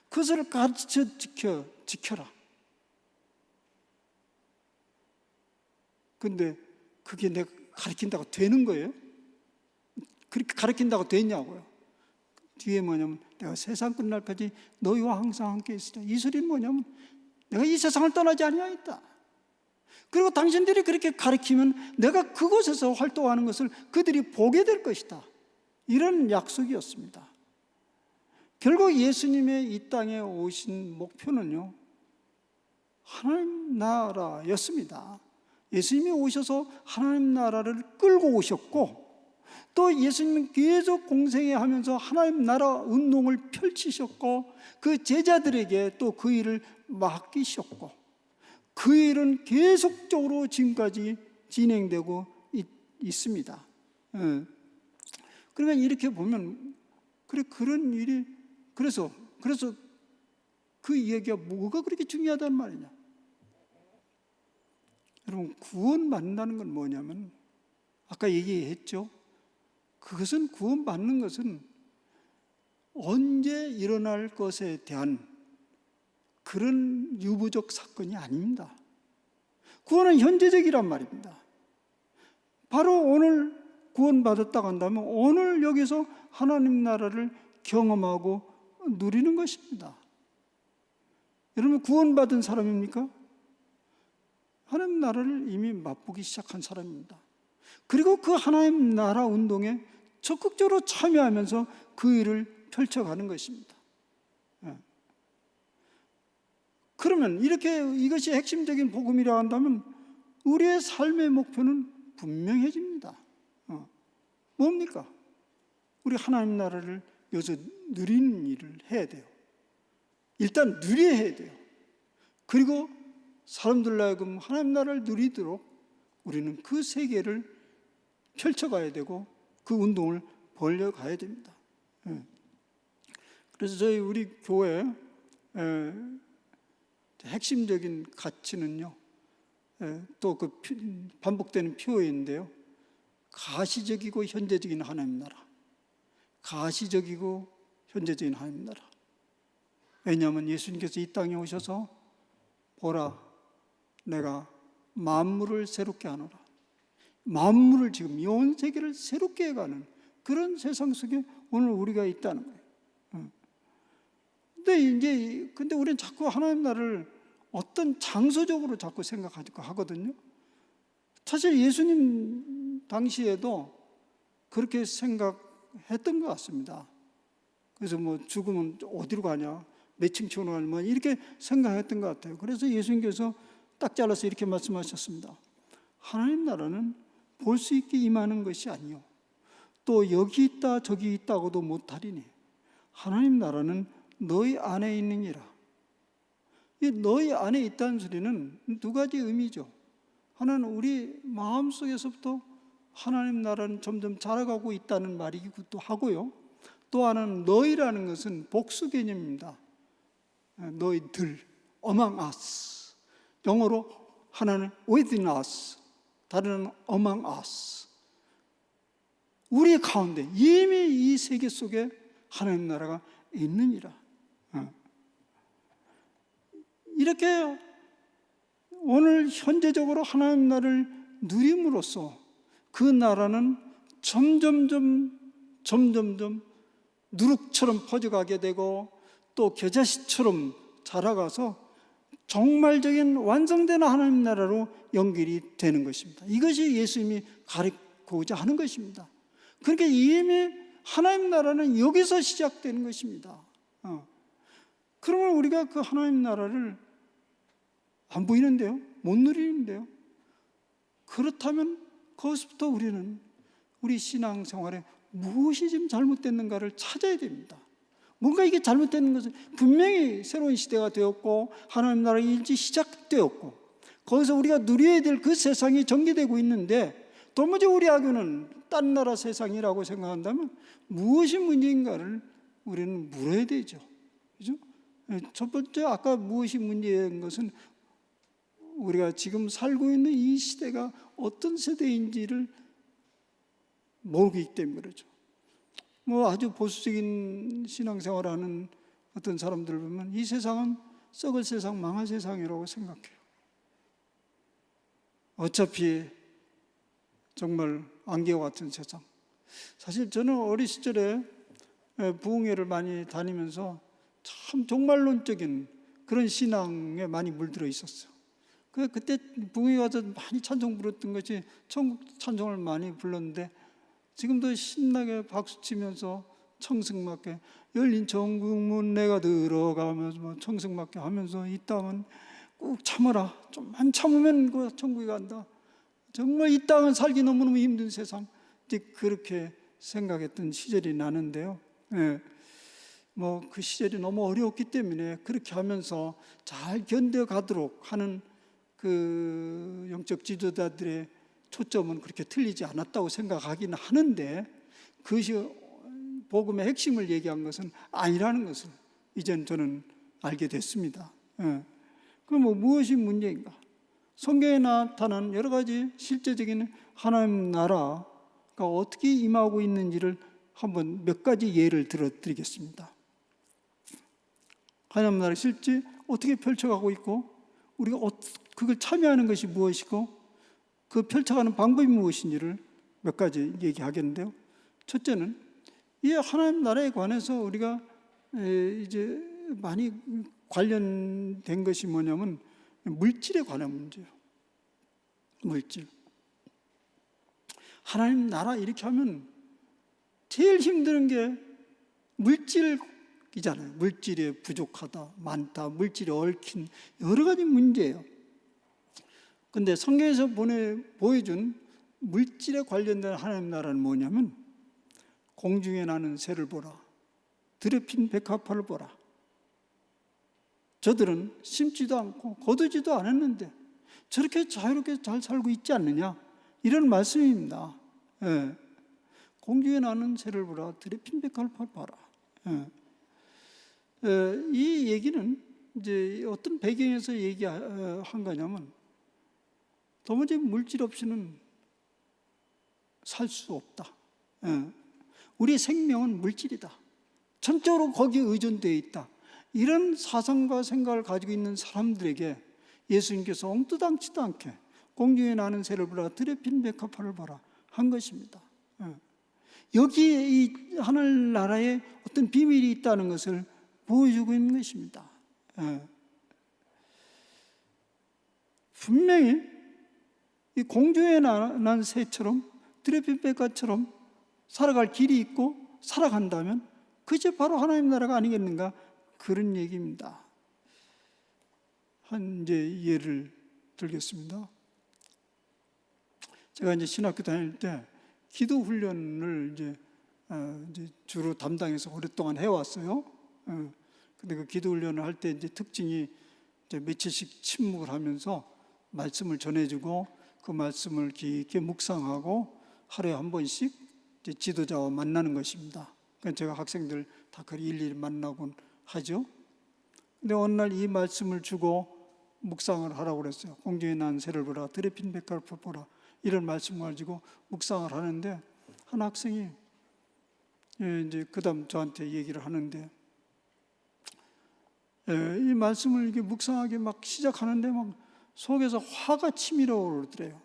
그것을 가르쳐 지켜라. 근데 그게 내가 가르친다고 되는 거예요? 그렇게 가르친다고 되냐고요? 뒤에 뭐냐면 내가 세상 끝날까지 너희와 항상 함께 있으라. 이 소리는 뭐냐면 내가 이 세상을 떠나지 아니하였다. 그리고 당신들이 그렇게 가르치면 내가 그곳에서 활동하는 것을 그들이 보게 될 것이다. 이런 약속이었습니다. 결국 예수님의 이 땅에 오신 목표는요, 하나님 나라였습니다. 예수님이 오셔서 하나님 나라를 끌고 오셨고, 또 예수님은 계속 공생애하면서 하나님 나라 운동을 펼치셨고, 그 제자들에게 또 그 일을 맡기셨고, 그 일은 계속적으로 지금까지 진행되고 있습니다. 그러니까 이렇게 보면, 그래, 그런 일이, 그래서 그 이야기가 뭐가 그렇게 중요하단 말이냐. 여러분, 구원받는다는 건 뭐냐면, 아까 얘기했죠. 그것은, 구원받는 것은 언제 일어날 것에 대한 그런 유보적 사건이 아닙니다. 구원은 현재적이란 말입니다. 바로 오늘 구원받았다고 한다면 오늘 여기서 하나님 나라를 경험하고 누리는 것입니다. 여러분, 구원받은 사람입니까? 하나님 나라를 이미 맛보기 시작한 사람입니다. 그리고 그 하나님 나라 운동에 적극적으로 참여하면서 그 일을 펼쳐가는 것입니다. 그러면 이렇게 이것이 핵심적인 복음이라 한다면 우리의 삶의 목표는 분명해집니다. 뭡니까? 우리 하나님 나라를 여기서 누리는 일을 해야 돼요. 일단 누려야 돼요. 그리고 사람들로 하여금 하나님 나라를 누리도록 우리는 그 세계를 펼쳐가야 되고 그 운동을 벌려가야 됩니다. 그래서 우리 교회 핵심적인 가치는요, 또 그 반복되는 표현인데요, 가시적이고 현재적인 하나님 나라. 가시적이고 현재적인 하나님 나라. 왜냐하면 예수님께서 이 땅에 오셔서 보라, 내가 만물을 새롭게 하노라. 만물을, 지금 온 세계를 새롭게 해가는 그런 세상 속에 오늘 우리가 있다는 거예요. 근데 우리는 자꾸 하나님 나라를 어떤 장소적으로 자꾸 생각하고 하거든요. 사실 예수님 당시에도 그렇게 생각했던 것 같습니다. 그래서 뭐 죽으면 어디로 가냐, 몇 층 치고 가냐, 뭐 이렇게 생각했던 것 같아요. 그래서 예수님께서 딱 잘라서 이렇게 말씀하셨습니다. 하나님 나라는 볼 수 있게 임하는 것이 아니요, 또 여기 있다 저기 있다고도 못하리니 하나님 나라는 너희 안에 있느니라. 이 너희 안에 있다는 소리는 두 가지 의미죠. 하나는 우리 마음속에서부터 하나님 나라는 점점 자라가고 있다는 말이기도 하고요, 또 하나는 너희라는 것은 복수 개념입니다. 너희들, among us. 영어로 하나는 within us, 다른 among us. 우리 가운데 이미 이 세계 속에 하나님 나라가 있느니라. 이렇게 오늘 현재적으로 하나님 나라를 누림으로써 그 나라는 점점점 누룩처럼 퍼져가게 되고 또 겨자씨처럼 자라가서 정말적인 완성된 하나님 나라로 연결이 되는 것입니다. 이것이 예수님이 가르치고자 하는 것입니다. 그러니까 이미 하나님 나라는 여기서 시작되는 것입니다. 그러면 우리가 그 하나님 나라를 안 보이는데요? 못 누리는데요? 그렇다면 거기서부터 우리는 우리 신앙생활에 무엇이 지금 잘못됐는가를 찾아야 됩니다. 뭔가 이게 잘못되는 것은 분명히 새로운 시대가 되었고 하나님 나라의 일이 시작되었고 거기서 우리가 누려야 될 그 세상이 전개되고 있는데 도무지 우리 학교는 딴 나라 세상이라고 생각한다면 무엇이 문제인가를 우리는 물어야 되죠. 그죠? 첫 번째, 아까 무엇이 문제인 것은 우리가 지금 살고 있는 이 시대가 어떤 세대인지를 모르기 때문에 그렇죠. 뭐 아주 보수적인 신앙생활을 하는 어떤 사람들을 보면 이 세상은 썩을 세상, 망할 세상이라고 생각해요. 어차피 정말 안개와 같은 세상. 사실 저는 어린 시절에 부흥회를 많이 다니면서 참 종말론적인 그런 신앙에 많이 물들어 있었어요. 그때 부흥회 가서 많이 찬송 부르던 것이 천국 찬송을 많이 불렀는데 지금도 신나게 박수 치면서 청승맞게 열린 천국문 내가 들어가면서 뭐 청승맞게 하면서 이 땅은 꾹 참아라. 좀만 참으면 그 천국에 간다. 정말 이 땅은 살기 너무너무 힘든 세상. 이제 그렇게 생각했던 시절이 나는데요. 예. 뭐 그 시절이 너무 어려웠기 때문에 그렇게 하면서 잘 견뎌가도록 하는 그 영적 지도자들의 초점은 그렇게 틀리지 않았다고 생각하기는 하는데, 그것이 복음의 핵심을 얘기한 것은 아니라는 것을 이젠 저는 알게 됐습니다. 예. 그럼 뭐 무엇이 문제인가? 성경에 나타난 여러 가지 실제적인 하나님 나라가 어떻게 임하고 있는지를 한번 몇 가지 예를 들어 드리겠습니다. 하나님 나라 실제 어떻게 펼쳐가고 있고, 우리가 그걸 참여하는 것이 무엇이고, 그 펼쳐가는 방법이 무엇인지를 몇 가지 얘기하겠는데요. 첫째는 이 하나님 나라에 관해서 우리가 이제 많이 관련된 것이 뭐냐면 물질에 관한 문제예요. 물질. 하나님 나라 이렇게 하면 제일 힘든 게 물질이잖아요. 물질에 부족하다, 많다, 물질에 얽힌 여러 가지 문제예요. 근데 성경에서 보여준 물질에 관련된 하나님 나라는 뭐냐면, 공중에 나는 새를 보라, 들에 핀 백합화를 보라. 저들은 심지도 않고 거두지도 않았는데 저렇게 자유롭게 잘 살고 있지 않느냐, 이런 말씀입니다. 예. 공중에 나는 새를 보라, 들에 핀 백합화를 봐라. 예. 이 얘기는 이제 어떤 배경에서 얘기한 거냐면, 도무지 물질 없이는 살 수 없다. 예. 우리의 생명은 물질이다. 전적으로 거기에 의존되어 있다. 이런 사상과 생각을 가지고 있는 사람들에게 예수님께서 엉뚱당치도 않게 공중에 나는 새를 보라, 들에 핀 백합화를 보라 한 것입니다. 여기에 이 하늘나라에 어떤 비밀이 있다는 것을 보여주고 있는 것입니다. 분명히 이 공중에 난 새처럼, 들에 핀 백합처럼 살아갈 길이 있고 살아간다면 그게 바로 하나님 나라가 아니겠는가, 그런 얘기입니다. 한 이제 예를 들겠습니다. 제가 이제 신학교 다닐 때 기도 훈련을 이제 주로 담당해서 오랫동안 해왔어요. 근데 그 기도 훈련을 할 때 이제 특징이 이제 며칠씩 침묵을 하면서 말씀을 전해주고 그 말씀을 깊게 묵상하고 하루에 한 번씩 이제 지도자와 만나는 것입니다. 그러니까 제가 학생들 다 그걸 일일이 만나곤 하죠. 근데 어느 날 이 말씀을 주고 묵상을 하라고 그랬어요. 공중에 난 새를 보라, 들에 핀 백합화를 보라, 이런 말씀을 가지고 묵상을 하는데, 한 학생이 이제 그다음 저한테 얘기를 하는데, 이 말씀을 이렇게 묵상하게 막 시작하는데 막 속에서 화가 치밀어 오르더래요.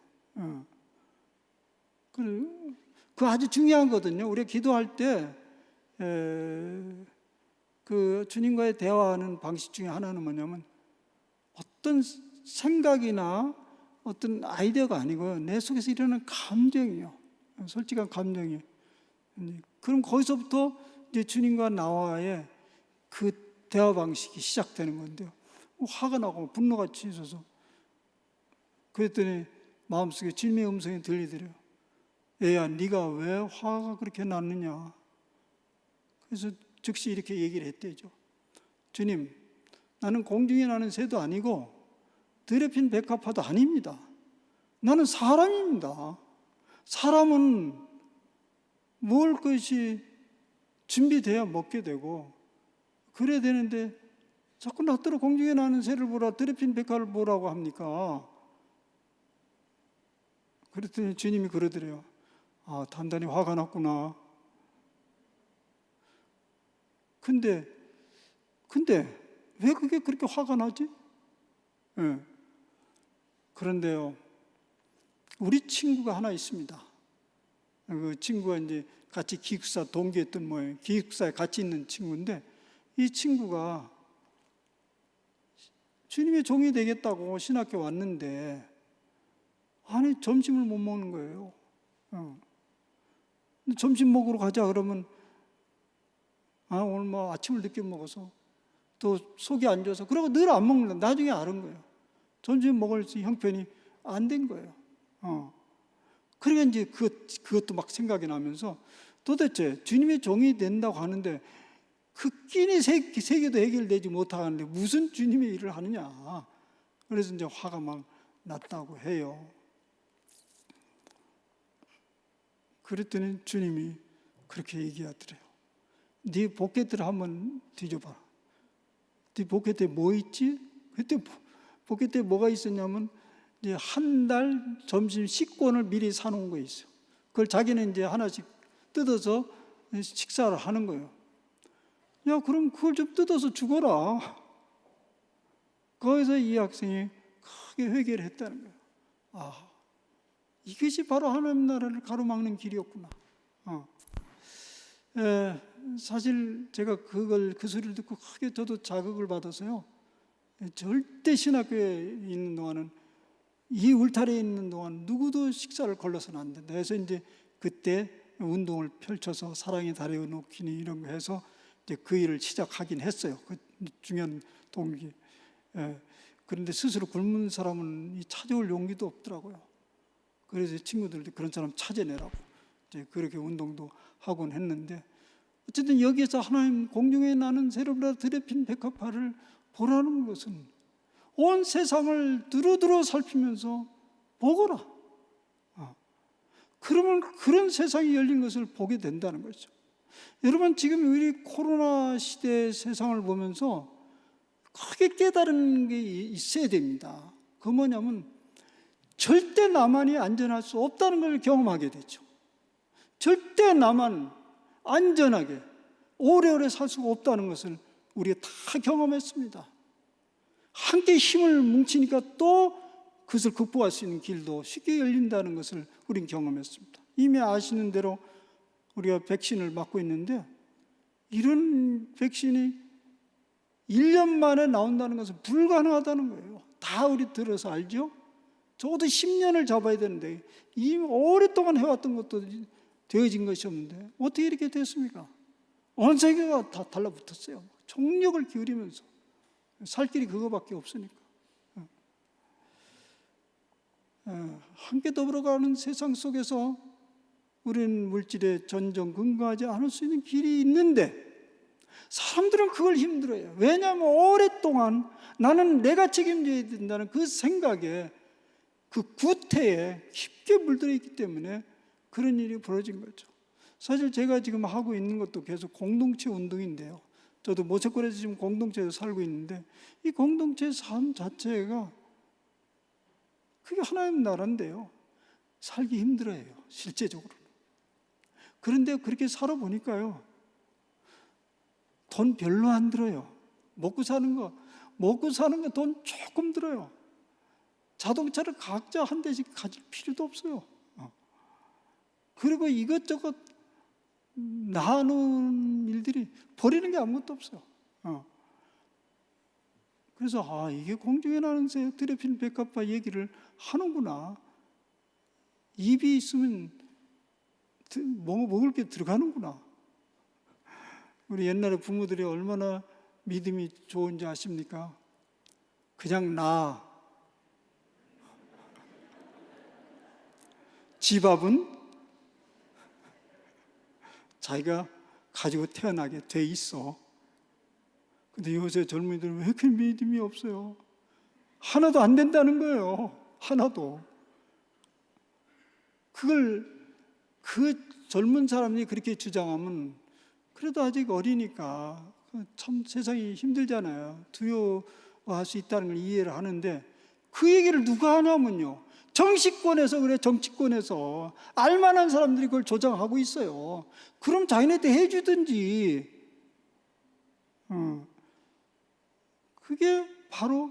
그 아주 중요한 거거든요. 우리가 기도할 때 그 주님과의 대화하는 방식 중에 하나는 뭐냐면, 어떤 생각이나 어떤 아이디어가 아니고요, 내 속에서 일어나는 감정이요, 솔직한 감정이요. 그럼 거기서부터 이제 주님과 나와의 그 대화 방식이 시작되는 건데요. 화가 나고 분노가 치솟아서, 그랬더니 마음속에 주님의 음성이 들리더래요. 얘야, 네가 왜 화가 그렇게 났느냐. 그래서 즉시 이렇게 얘기를 했대죠. 주님, 나는 공중에 나는 새도 아니고 들에 핀 백합화도 아닙니다. 나는 사람입니다. 사람은 먹을 것이 준비돼야 먹게 되고 그래야 되는데 자꾸 나더러 공중에 나는 새를 보라, 들에 핀 백합을 보라고 합니까? 그랬더니 주님이 그러더래요. 아, 단단히 화가 났구나. 근데 왜 그게 그렇게 화가 나지? 그런데요, 우리 친구가 하나 있습니다. 그 친구가 이제 같이 기숙사 동기였던 모양이에요. 기숙사에 같이 있는 친구인데, 이 친구가 주님의 종이 되겠다고 신학교 왔는데 아니 점심을 못 먹는 거예요. 점심 먹으러 가자 그러면 오늘 뭐 아침을 늦게 먹어서 또 속이 안 좋아서 그러고 늘 안 먹는다. 나중에 알은 거예요. 점심 먹을 형편이 안 된 거예요. 그러니까 이제 그것도 막 생각이 나면서 도대체 주님의 종이 된다고 하는데 그 끼니 세 개도 해결되지 못하는데 무슨 주님의 일을 하느냐. 그래서 이제 화가 막 났다고 해요. 그랬더니 주님이 그렇게 얘기하더래요. 네 포켓을 한번 뒤져봐. 네 포켓에 뭐 있지? 그때 포켓에 뭐가 있었냐면 이제 한 달 점심 식권을 미리 사놓은 거 있어요. 그걸 자기는 이제 하나씩 뜯어서 식사를 하는 거예요. 야, 그럼 그걸 좀 뜯어서 주거라. 거기서 이 학생이 크게 회개를 했다는 거예요. 이것이 바로 하나님 나라를 가로막는 길이었구나. 사실 제가 그 소리를 듣고 크게 저도 자극을 받아서요. 절대 신학교에 있는 동안은, 이 울타리에 있는 동안 누구도 식사를 걸러서는 안 된다. 그래서 이제 그때 운동을 펼쳐서 사랑의 달에 놓기니 이런 거 해서 이제 그 일을 시작하긴 했어요. 그 중요한 동기. 그런데 스스로 굶은 사람은 찾아올 용기도 없더라고요. 그래서 친구들도 그런 사람 찾아내라고 이제 그렇게 운동도 하곤 했는데, 어쨌든 여기에서 하나님 공중에 나는 새로보다 드레핀 백합화를 보라는 것은 온 세상을 두루두루 살피면서 보거라. 그러면 그런 세상이 열린 것을 보게 된다는 거죠. 여러분, 지금 우리 코로나 시대의 세상을 보면서 크게 깨달은 게 있어야 됩니다. 그 뭐냐면 절대 나만이 안전할 수 없다는 걸 경험하게 되죠. 절대 나만 안전하게 오래오래 살 수가 없다는 것을 우리가 다 경험했습니다. 함께 힘을 뭉치니까 또 그것을 극복할 수 있는 길도 쉽게 열린다는 것을 우린 경험했습니다. 이미 아시는 대로 우리가 백신을 맞고 있는데, 이런 백신이 1년 만에 나온다는 것은 불가능하다는 거예요. 다 우리 들어서 알죠? 적어도 10년을 잡아야 되는데 이미 오랫동안 해왔던 것도 되어진 것이 없는데 어떻게 이렇게 됐습니까? 온 세계가 다 달라붙었어요. 총력을 기울이면서. 살 길이 그거밖에 없으니까. 함께 더불어가는 세상 속에서 우리는 물질에 전정 근거하지 않을 수 있는 길이 있는데, 사람들은 그걸 힘들어해요. 왜냐하면 오랫동안 나는 내가 책임져야 된다는 그 생각에, 그 구태에 깊게 물들어 있기 때문에 그런 일이 벌어진 거죠. 사실 제가 지금 하고 있는 것도 계속 공동체 운동인데요. 저도 모세골에서 지금 공동체에서 살고 있는데, 이 공동체 삶 자체가 그게 하나님 나라인데요. 살기 힘들어요, 실제적으로. 그런데 그렇게 살아보니까요, 돈 별로 안 들어요. 먹고 사는 거 돈 조금 들어요. 자동차를 각자 한 대씩 가질 필요도 없어요. 그리고 이것저것 나누는 일들이 버리는 게 아무것도 없어요. 그래서 이게 공중에 나는 새 드레핀 백합화 얘기를 하는구나. 입이 있으면 먹을 게 들어가는구나. 우리 옛날에 부모들이 얼마나 믿음이 좋은지 아십니까? 그냥 집 앞은 자기가 가지고 태어나게 돼 있어. 근데 요새 젊은이들은 왜 이렇게 믿음이 없어요? 하나도 안 된다는 거예요. 하나도. 그 젊은 사람이 그렇게 주장하면, 그래도 아직 어리니까 참 세상이 힘들잖아요. 두려워할 수 있다는 걸 이해를 하는데, 그 얘기를 누가 하냐면요, 정치권에서 그래. 정치권에서 알만한 사람들이 그걸 조장하고 있어요. 그럼 자기네한테 해주든지. 그게 바로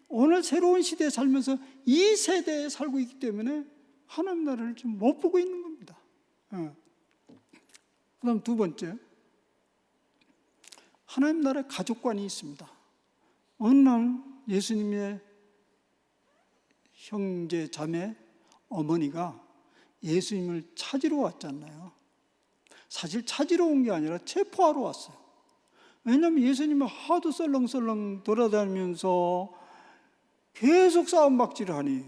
오늘 새로운 시대에 살면서 이 세대에 살고 있기 때문에 하나님 나라를 좀 못 보고 있는 겁니다. 그 다음 두 번째, 하나님 나라의 가족관이 있습니다. 어느 날 예수님의 형제, 자매, 어머니가 예수님을 찾으러 왔잖아요. 사실 찾으러 온 게 아니라 체포하러 왔어요. 왜냐하면 예수님은 하도 썰렁썰렁 돌아다니면서 계속 싸움박질을 하니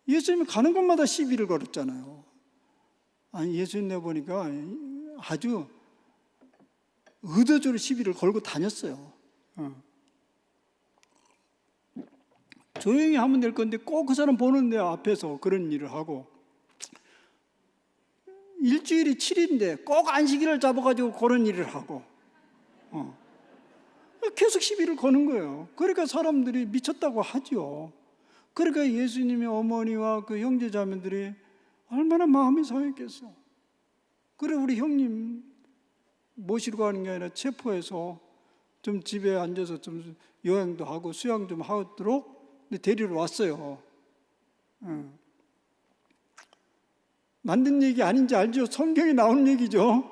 예수님이 가는 곳마다 시비를 걸었잖아요. 아니, 예수님 내보니까 아주 의도적으로 시비를 걸고 다녔어요. 조용히 하면 될 건데 꼭 그 사람 보는데 앞에서 그런 일을 하고, 일주일이 7일인데 꼭 안식일을 잡아가지고 그런 일을 하고, 계속 시비를 거는 거예요. 그러니까 사람들이 미쳤다고 하죠. 그러니까 예수님의 어머니와 그 형제자매들이 얼마나 마음이 상했겠어. 그래, 우리 형님 모시러 가는 게 아니라 체포해서 좀 집에 앉아서 좀 여행도 하고 수양 좀 하도록 데리러 왔어요. 만든 얘기 아닌지 알죠? 성경에 나오는 얘기죠.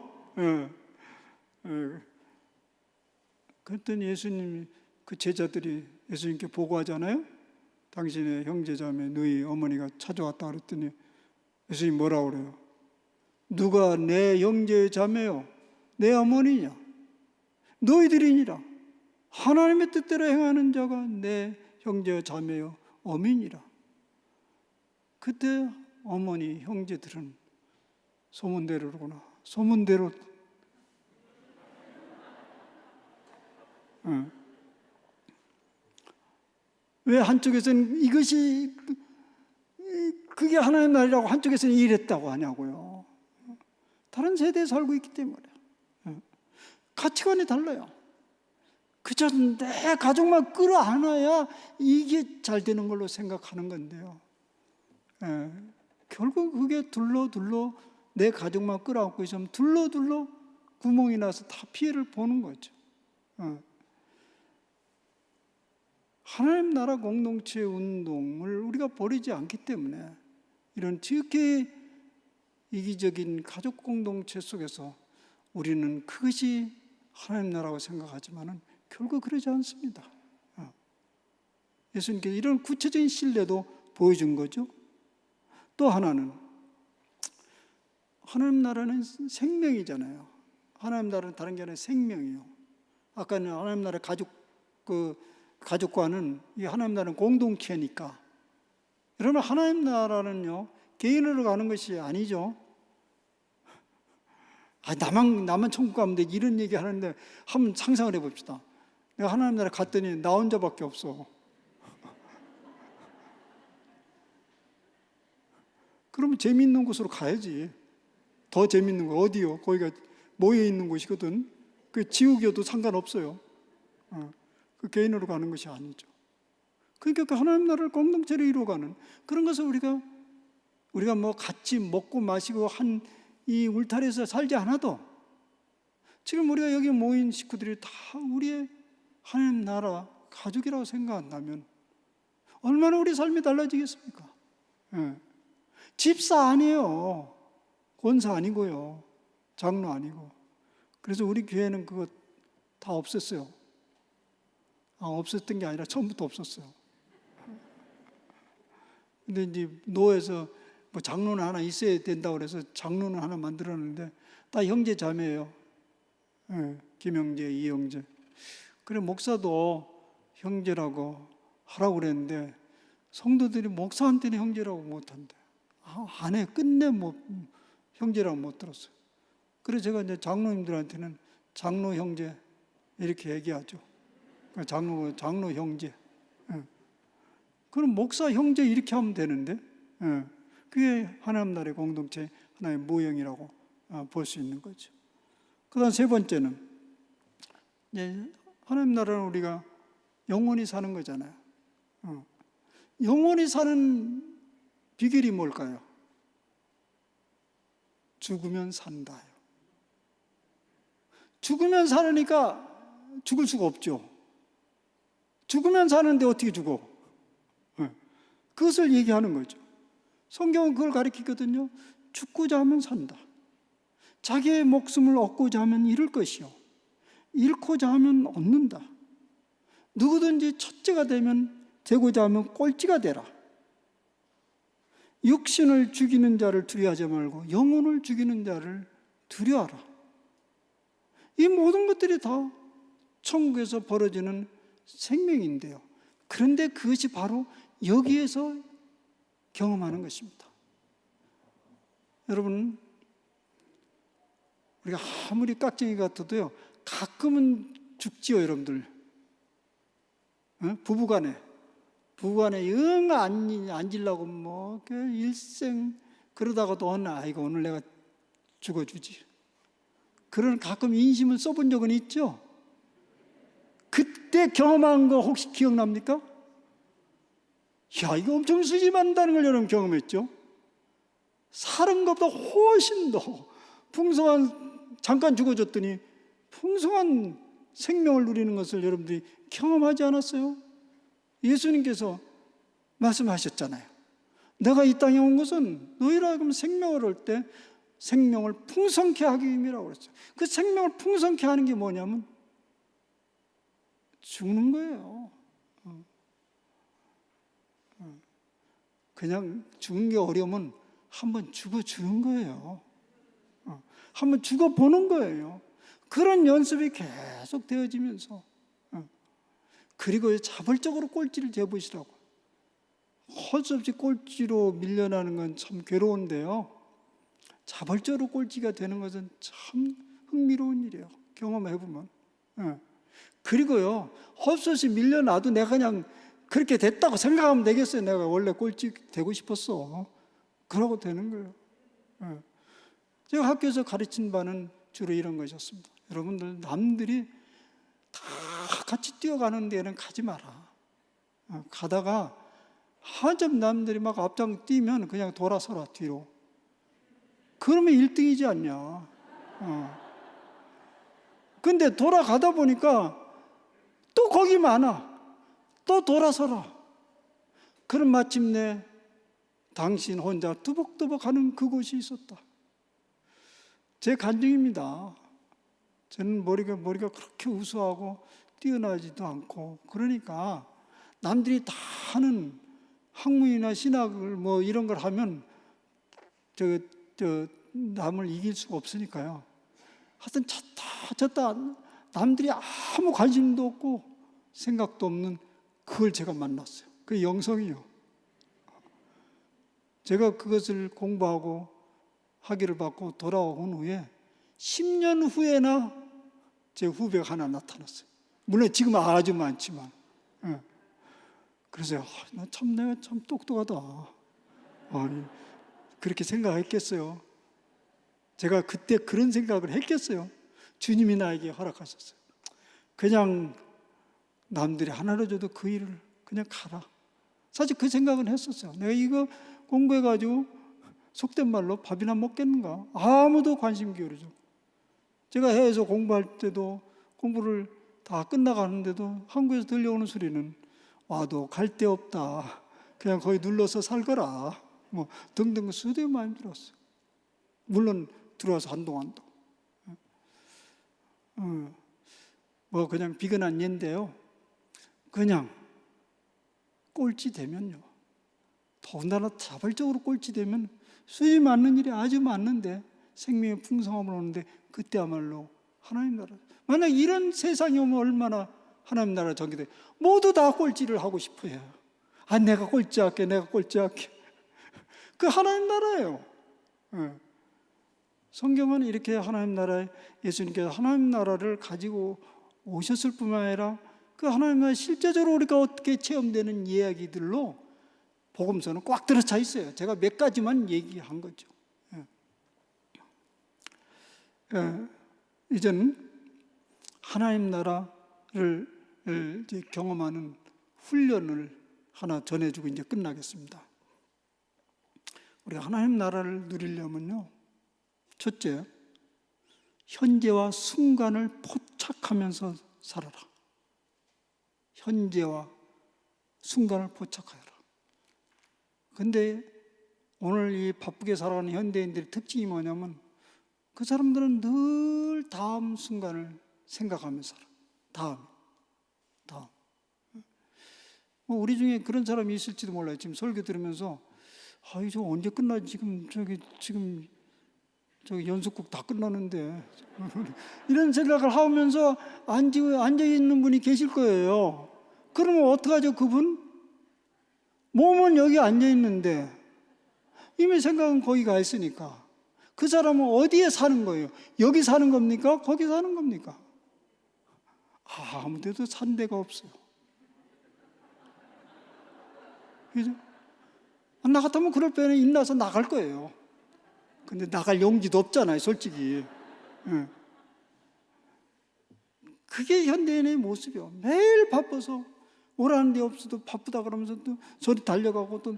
그랬더니 예수님이, 그 제자들이 예수님께 보고하잖아요. 당신의 형제자매 너희 어머니가 찾아왔다 그랬더니 예수님이 뭐라고 그래요? 누가 내 형제자매요 내 어머니냐? 너희들이니라. 하나님의 뜻대로 행하는 자가 내 형제자매요 어민이라. 그때 어머니 형제들은 소문대로구나. 소문대로. 왜 한쪽에서는 이것이 그게 하나님 나라라고 한쪽에서는 이랬다고 하냐고요. 다른 세대에 살고 있기 때문에. 가치관이 달라요. 그저 내 가족만 끌어안아야 이게 잘 되는 걸로 생각하는 건데요. 결국 그게 둘러 내 가족만 끌어안고 있으면 둘러 구멍이 나서 다 피해를 보는 거죠. 하나님 나라 공동체 운동을 우리가 버리지 않기 때문에 이런 지극히 이기적인 가족 공동체 속에서 우리는 그것이 하나님 나라고 생각하지만은 결국 그러지 않습니다. 예수님께서 이런 구체적인 신뢰도 보여준 거죠. 또 하나는 하나님 나라는 생명이잖아요. 하나님 나라는 다른 게 아니라 생명이에요. 아까는 하나님 나라 가족과는 이 하나님 나라는 공동체니까. 그러면 하나님 나라는요 개인으로 가는 것이 아니죠. 나만 천국 가면 돼 이런 얘기 하는데 한번 상상을 해봅시다. 내가 하나님 나라 갔더니 나 혼자밖에 없어. 그러면 재미있는 곳으로 가야지. 더 재미있는 거 어디요? 거기가 모여 있는 곳이거든. 그 지옥이어도 상관없어요. 그 개인으로 가는 것이 아니죠. 그러니까 그 하나님 나라를 공동체로 이루어가는 그런 것을 우리가 뭐 같이 먹고 마시고 한 이 울타리에서 살지 않아도 지금 우리가 여기 모인 식구들이 다 우리의 하나님 나라 가족이라고 생각한다면 얼마나 우리 삶이 달라지겠습니까? 집사 아니에요. 권사 아니고요. 장로 아니고. 그래서 우리 교회는 그거 다 없앴어요. 없었던 게 아니라 처음부터 없었어요. 근데 이제 노에서 뭐 장로는 하나 있어야 된다고 그래서 장로는 하나 만들었는데 다 형제 자매예요. 김형제, 이형제. 그래 목사도 형제라고 하라고 그랬는데 성도들이 목사한테는 형제라고 못한대. 안에 끝내 형제라고 못 들었어요. 그래서 제가 이제 장로님들한테는 장로 형제 이렇게 얘기하죠. 장로 형제. 그럼 목사 형제 이렇게 하면 되는데, 그게 하나님 나라의 공동체 하나의 모형이라고 볼 수 있는 거죠. 그다음 세 번째는 이제 하나님 나라는 우리가 영원히 사는 거잖아요. 영원히 사는 비결이 뭘까요? 죽으면 산다요. 죽으면 사니까 죽을 수가 없죠. 죽으면 사는데 어떻게 죽어? 그것을 얘기하는 거죠. 성경은 그걸 가르치거든요. 죽고자 하면 산다. 자기의 목숨을 얻고자 하면 잃을 것이요. 잃고자 하면 얻는다. 누구든지 첫째가 되고자 하면 꼴찌가 되라. 육신을 죽이는 자를 두려워하지 말고 영혼을 죽이는 자를 두려워하라. 이 모든 것들이 다 천국에서 벌어지는 생명인데요. 그런데 그것이 바로 여기에서 경험하는 것입니다. 여러분, 우리가 아무리 깍쟁이 같아도요, 가끔은 죽지요, 여러분들. 부부간에 영 앉으려고 뭐 일생 그러다가도 아이고 오늘 내가 죽어주지. 그런 가끔 인심을 써본 적은 있죠? 그때 경험한 거 혹시 기억납니까? 야, 이거 엄청 수집한다는 걸 여러분 경험했죠? 사는 것보다 훨씬 더 풍성한, 잠깐 죽어줬더니 풍성한 생명을 누리는 것을 여러분들이 경험하지 않았어요? 예수님께서 말씀하셨잖아요. 내가 이 땅에 온 것은 너희로 하여금 생명을 얻을 때 생명을 풍성케 하기 위함이라고 그랬어요. 그 생명을 풍성케 하는 게 뭐냐면 죽는 거예요. 그냥 죽는 게 어려우면 한번 죽어주는 거예요. 한번 죽어보는 거예요. 그런 연습이 계속 되어지면서, 그리고 자발적으로 꼴찌를 재보시라고. 할 수 없이 꼴찌로 밀려나는 건 참 괴로운데요, 자발적으로 꼴찌가 되는 것은 참 흥미로운 일이에요. 경험해보면. 그리고요, 할 수 없이 밀려나도 내가 그냥 그렇게 됐다고 생각하면 되겠어요. 내가 원래 꼴찌 되고 싶었어. 그러고 되는 거예요. 제가 학교에서 가르친 바는 주로 이런 것이었습니다. 여러분들, 남들이 다 같이 뛰어가는 데는 가지 마라. 가다가 한참 남들이 막 앞장 뛰면 그냥 돌아서라, 뒤로. 그러면 1등이지 않냐. 근데 돌아가다 보니까 또 거기 많아. 또 돌아서라. 그럼 마침내 당신 혼자 뚜벅뚜벅 하는 그곳이 있었다. 제 간증입니다. 저는 머리가 그렇게 우수하고 뛰어나지도 않고, 그러니까 남들이 다 하는 학문이나 신학을 뭐 이런 걸 하면 남을 이길 수가 없으니까요. 하여튼 찾다 남들이 아무 관심도 없고 생각도 없는 그걸 제가 만났어요. 그 영성이요. 제가 그것을 공부하고 학위를 받고 돌아온 후에 10년 후에나 제 후배가 하나 나타났어요. 물론 지금 아주 많지만. 그래서 내가 참 똑똑하다. 그렇게 생각했겠어요. 제가 그때 그런 생각을 했겠어요. 주님이 나에게 허락하셨어요. 그냥 남들이 하나로 줘도 그 일을 그냥 가라. 사실 그 생각은 했었어요. 내가 이거 공부해가지고 속된 말로 밥이나 먹겠는가? 아무도 관심 기울이죠. 제가 해외에서 공부할 때도, 공부를 다 끝나가는데도 한국에서 들려오는 소리는 와도 갈 데 없다. 그냥 거기 눌러서 살거라. 뭐 등등 수도 많이 들었어요. 물론 들어와서 한동안도. 뭐 그냥 비근한 예인데요. 그냥 꼴찌 되면요, 더군다나 자발적으로 꼴찌 되면 수입이 맞는 일이 아주 많는데, 생명의 풍성함을 오는데, 그때야말로 하나님 나라. 만약 이런 세상이 오면 얼마나 하나님 나라 전개돼. 모두 다 꼴찌를 하고 싶어요. 내가 꼴찌할게, 내가 꼴찌할게. 그 하나님 나라예요. 성경은 이렇게 하나님 나라에, 예수님께서 하나님 나라를 가지고 오셨을 뿐만 아니라 그 하나님 나라 실제적으로 우리가 어떻게 체험되는 이야기들로 복음서는 꽉 들어차 있어요. 제가 몇 가지만 얘기한 거죠. 이제는 하나님 나라를 이제 경험하는 훈련을 하나 전해주고 이제 끝나겠습니다. 우리가 하나님 나라를 누리려면요, 첫째, 현재와 순간을 포착하면서 살아라. 현재와 순간을 포착하여라. 근데 오늘 이 바쁘게 살아가는 현대인들의 특징이 뭐냐면, 그 사람들은 늘 다음 순간을 생각하면서 살아. 다음. 우리 중에 그런 사람이 있을지도 몰라요. 지금 설교 들으면서, 저 언제 끝나지? 지금 저기 연속곡 다 끝나는데 이런 생각을 하면서 앉아 있는 분이 계실 거예요. 그러면 어떡하죠? 그분 몸은 여기 앉아 있는데 이미 생각은 거기 가 있으니까 그 사람은 어디에 사는 거예요? 여기 사는 겁니까? 거기 사는 겁니까? 아무 데도 산 데가 없어요. 그죠? 나 같으면 그럴 때는 인나서 나갈 거예요. 근데 나갈 용기도 없잖아요, 솔직히. 예. 그게 현대인의 모습이요. 매일 바빠서 오라는 데 없어도 바쁘다 그러면서 또 저리 달려가고 또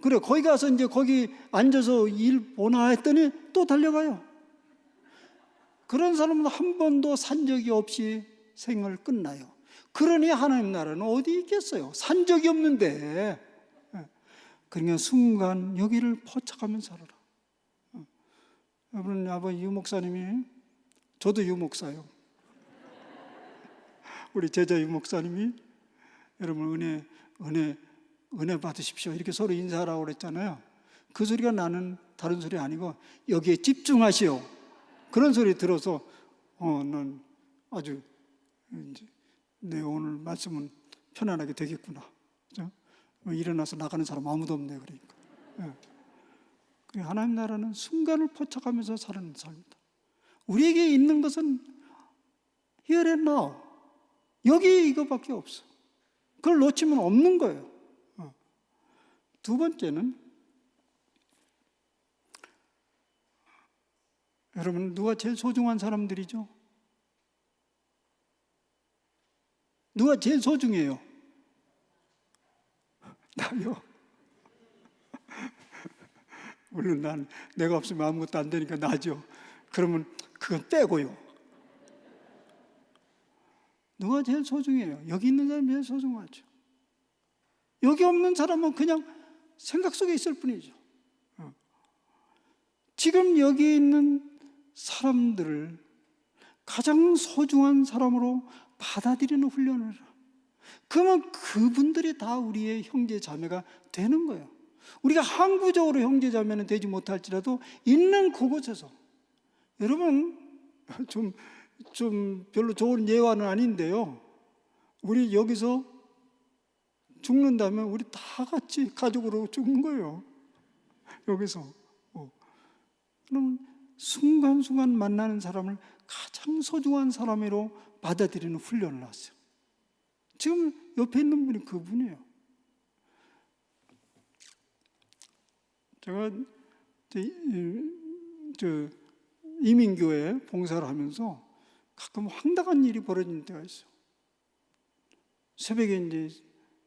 그래 거기 가서 이제 거기 앉아서 일 보나 했더니 또 달려가요. 그런 사람은 한 번도 산 적이 없이 생을 끝나요. 그러니 하나님 나라는 어디 있겠어요? 산 적이 없는데. 그러니까 순간 여기를 포착하면서 살아라. 여러분, 아버지 유 목사님이, 저도 유 목사요. 우리 제자 유 목사님이 여러분 은혜 받으십시오 이렇게 서로 인사하라고 그랬잖아요. 그 소리가 나는 다른 소리 아니고 여기에 집중하시오 그런 소리 들어서 난 아주 이제 내 오늘 말씀은 편안하게 되겠구나. 그렇죠? 일어나서 나가는 사람 아무도 없네. 그러니까 하나님 나라는 순간을 포착하면서 사는 삶이다. 우리에게 있는 것은 here and now. 여기 이거밖에 없어. 그걸 놓치면 없는 거예요. 두 번째는 여러분 누가 제일 소중한 사람들이죠? 누가 제일 소중해요? 나요. 물론 내가 없으면 아무것도 안 되니까 나죠. 그러면 그건 빼고요. 누가 제일 소중해요? 여기 있는 사람이 제일 소중하죠. 여기 없는 사람은 그냥 생각 속에 있을 뿐이죠. 지금 여기 있는 사람들을 가장 소중한 사람으로 받아들이는 훈련을 해라. 그러면 그분들이 다 우리의 형제 자매가 되는 거예요. 우리가 항구적으로 형제 자매는 되지 못할지라도 있는 그곳에서 여러분 좀 별로 좋은 예화는 아닌데요. 우리 여기서 죽는다면 우리 다 같이 가족으로 죽는 거예요. 여기서. 그럼 순간순간 만나는 사람을 가장 소중한 사람으로 받아들이는 훈련을 하세요. 지금 옆에 있는 분이 그분이에요. 제가 이민교회 봉사를 하면서 가끔 황당한 일이 벌어지는 때가 있어요. 새벽에 이제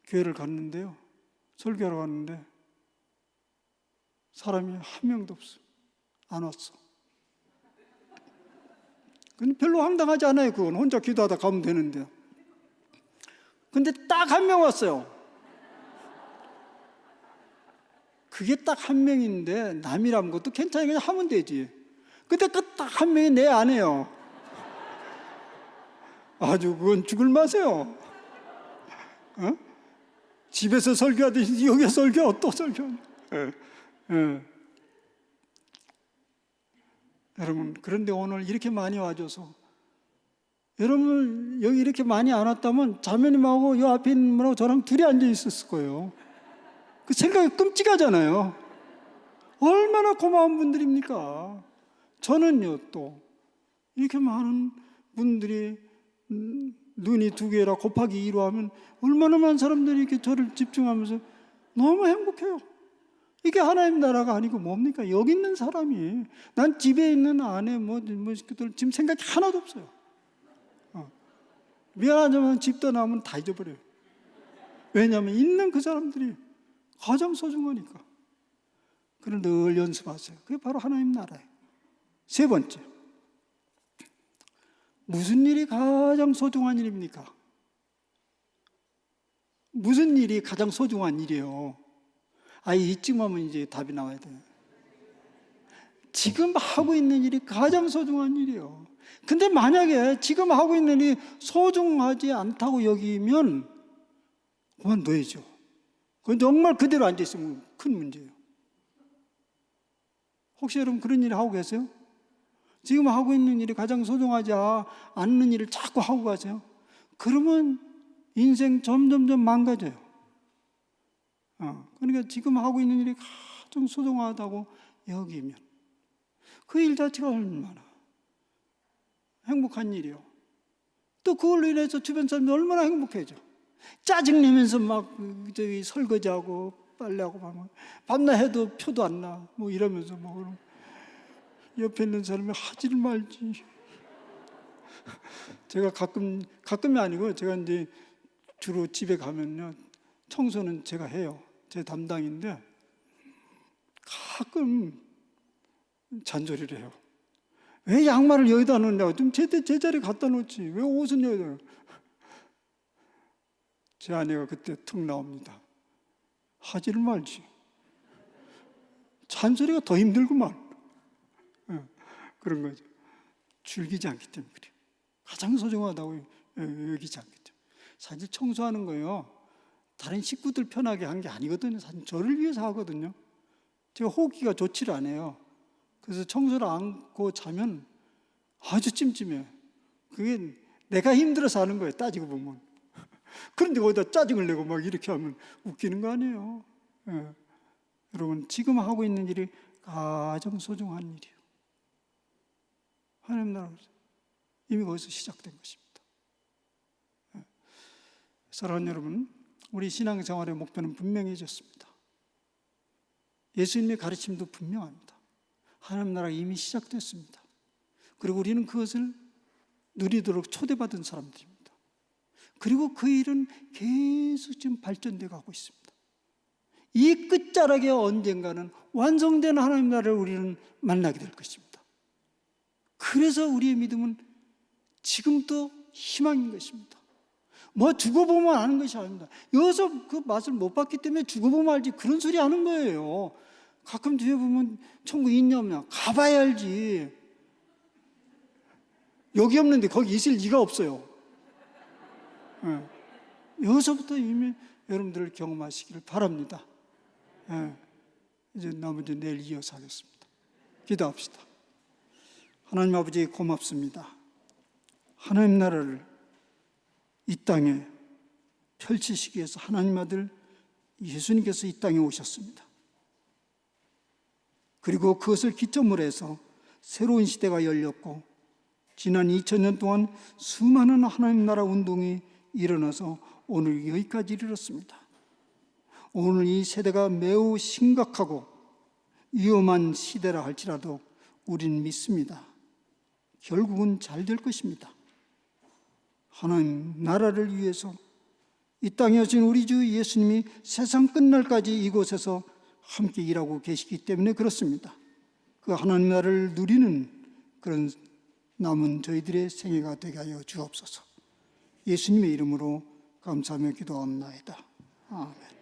교회를 갔는데요. 설교하러 갔는데 사람이 한 명도 없어. 안 왔어. 근데 별로 황당하지 않아요. 그건 혼자 기도하다 가면 되는데요. 근데 딱 한 명 왔어요. 그게 딱 한 명인데 남이라는 것도 괜찮아 그냥 하면 되지. 근데 그 딱 한 명이 내 아내요. 아주 그건 죽을 맛이에요. 집에서 설교하듯이 여기 설교 또 설교. 여러분 그런데 오늘 이렇게 많이 와줘서 여러분 여기 이렇게 많이 안 왔다면 자매님하고 이 앞에 있는 분하고 저랑 둘이 앉아 있었을 거예요. 그 생각이 끔찍하잖아요. 얼마나 고마운 분들입니까? 저는요 또 이렇게 많은 분들이 눈이 두 개라 곱하기 2로 하면 얼마나 많은 사람들이 이렇게 저를 집중하면서 너무 행복해요. 이게 하나님 나라가 아니고 뭡니까? 여기 있는 사람이 난 집에 있는 아내 지금 생각이 하나도 없어요. 미안하지만 집 떠나면 다 잊어버려요. 왜냐하면 있는 그 사람들이 가장 소중하니까. 그걸 늘 연습하세요. 그게 바로 하나님 나라예요. 세 번째, 무슨 일이 가장 소중한 일입니까? 무슨 일이 가장 소중한 일이에요? 이쯤 하면 이제 답이 나와야 돼요. 지금 하고 있는 일이 가장 소중한 일이에요. 근데 만약에 지금 하고 있는 일이 소중하지 않다고 여기면 그만둬야죠. 그건 정말 그대로 앉아있으면 큰 문제예요. 혹시 여러분 그런 일 하고 계세요? 지금 하고 있는 일이 가장 소중하지 않는 일을 자꾸 하고 가세요. 그러면 인생 점점점 망가져요. 그러니까 지금 하고 있는 일이 가장 소중하다고 여기면 그 일 자체가 얼마나 행복한 일이요. 또 그걸로 인해서 주변 사람들이 얼마나 행복해져. 짜증내면서 막 설거지하고 빨래하고 막 밤낮 해도 표도 안 나. 뭐 이러면서 뭐 옆에 있는 사람이 하지를 말지. 제가 가끔이 아니고 제가 이제 주로 집에 가면요 청소는 제가 해요. 제 담당인데 가끔 잔소리를 해요. 왜 양말을 여기다 놓냐고. 좀 제자리에 갖다 놓지. 왜 옷은 여기다. 제 아내가 그때 툭 나옵니다. 하지를 말지. 잔소리가 더 힘들구만. 그런 거죠. 즐기지 않기 때문에 그래요. 가장 소중하다고 여기지 않기 때문에. 사실 청소하는 거요 다른 식구들 편하게 한 게 아니거든요. 사실 저를 위해서 하거든요. 제가 호흡기가 좋지를 않아요. 그래서 청소를 안고 자면 아주 찜찜해요. 그게 내가 힘들어서 하는 거예요, 따지고 보면. 그런데 거기다 짜증을 내고 막 이렇게 하면 웃기는 거 아니에요. 여러분, 지금 하고 있는 일이 가장 소중한 일이에요. 하나님 나라 이미 거기서 시작된 것입니다. 사랑하는 여러분, 우리 신앙생활의 목표는 분명해졌습니다. 예수님의 가르침도 분명합니다. 하나님 나라가 이미 시작됐습니다. 그리고 우리는 그것을 누리도록 초대받은 사람들입니다. 그리고 그 일은 계속 지금 발전되어 가고 있습니다. 이 끝자락에 언젠가는 완성된 하나님 나라를 우리는 만나게 될 것입니다. 그래서 우리의 믿음은 지금도 희망인 것입니다. 뭐 죽어보면 아는 것이 아닙니다. 여기서 그 맛을 못 봤기 때문에 죽어보면 알지 그런 소리 하는 거예요. 가끔 뒤에 보면 천국 있냐 없냐 가봐야 알지. 여기 없는데 거기 있을 리가 없어요. 여기서부터 이미 여러분들 경험하시기를 바랍니다. 이제 나머지 내일 이어서 하겠습니다. 기도합시다. 하나님 아버지 고맙습니다. 하나님 나라를 이 땅에 펼치시기 위해서 하나님 아들 예수님께서 이 땅에 오셨습니다. 그리고 그것을 기점으로 해서 새로운 시대가 열렸고 지난 2000년 동안 수많은 하나님 나라 운동이 일어나서 오늘 여기까지 이르렀습니다. 오늘 이 세대가 매우 심각하고 위험한 시대라 할지라도 우리는 믿습니다. 결국은 잘 될 것입니다. 하나님 나라를 위해서 이 땅에 오신 우리 주 예수님이 세상 끝날까지 이곳에서 함께 일하고 계시기 때문에 그렇습니다. 그 하나님 나라를 누리는 그런 남은 저희들의 생애가 되게 하여 주옵소서. 예수님의 이름으로 감사하며 기도합나이다. 아멘.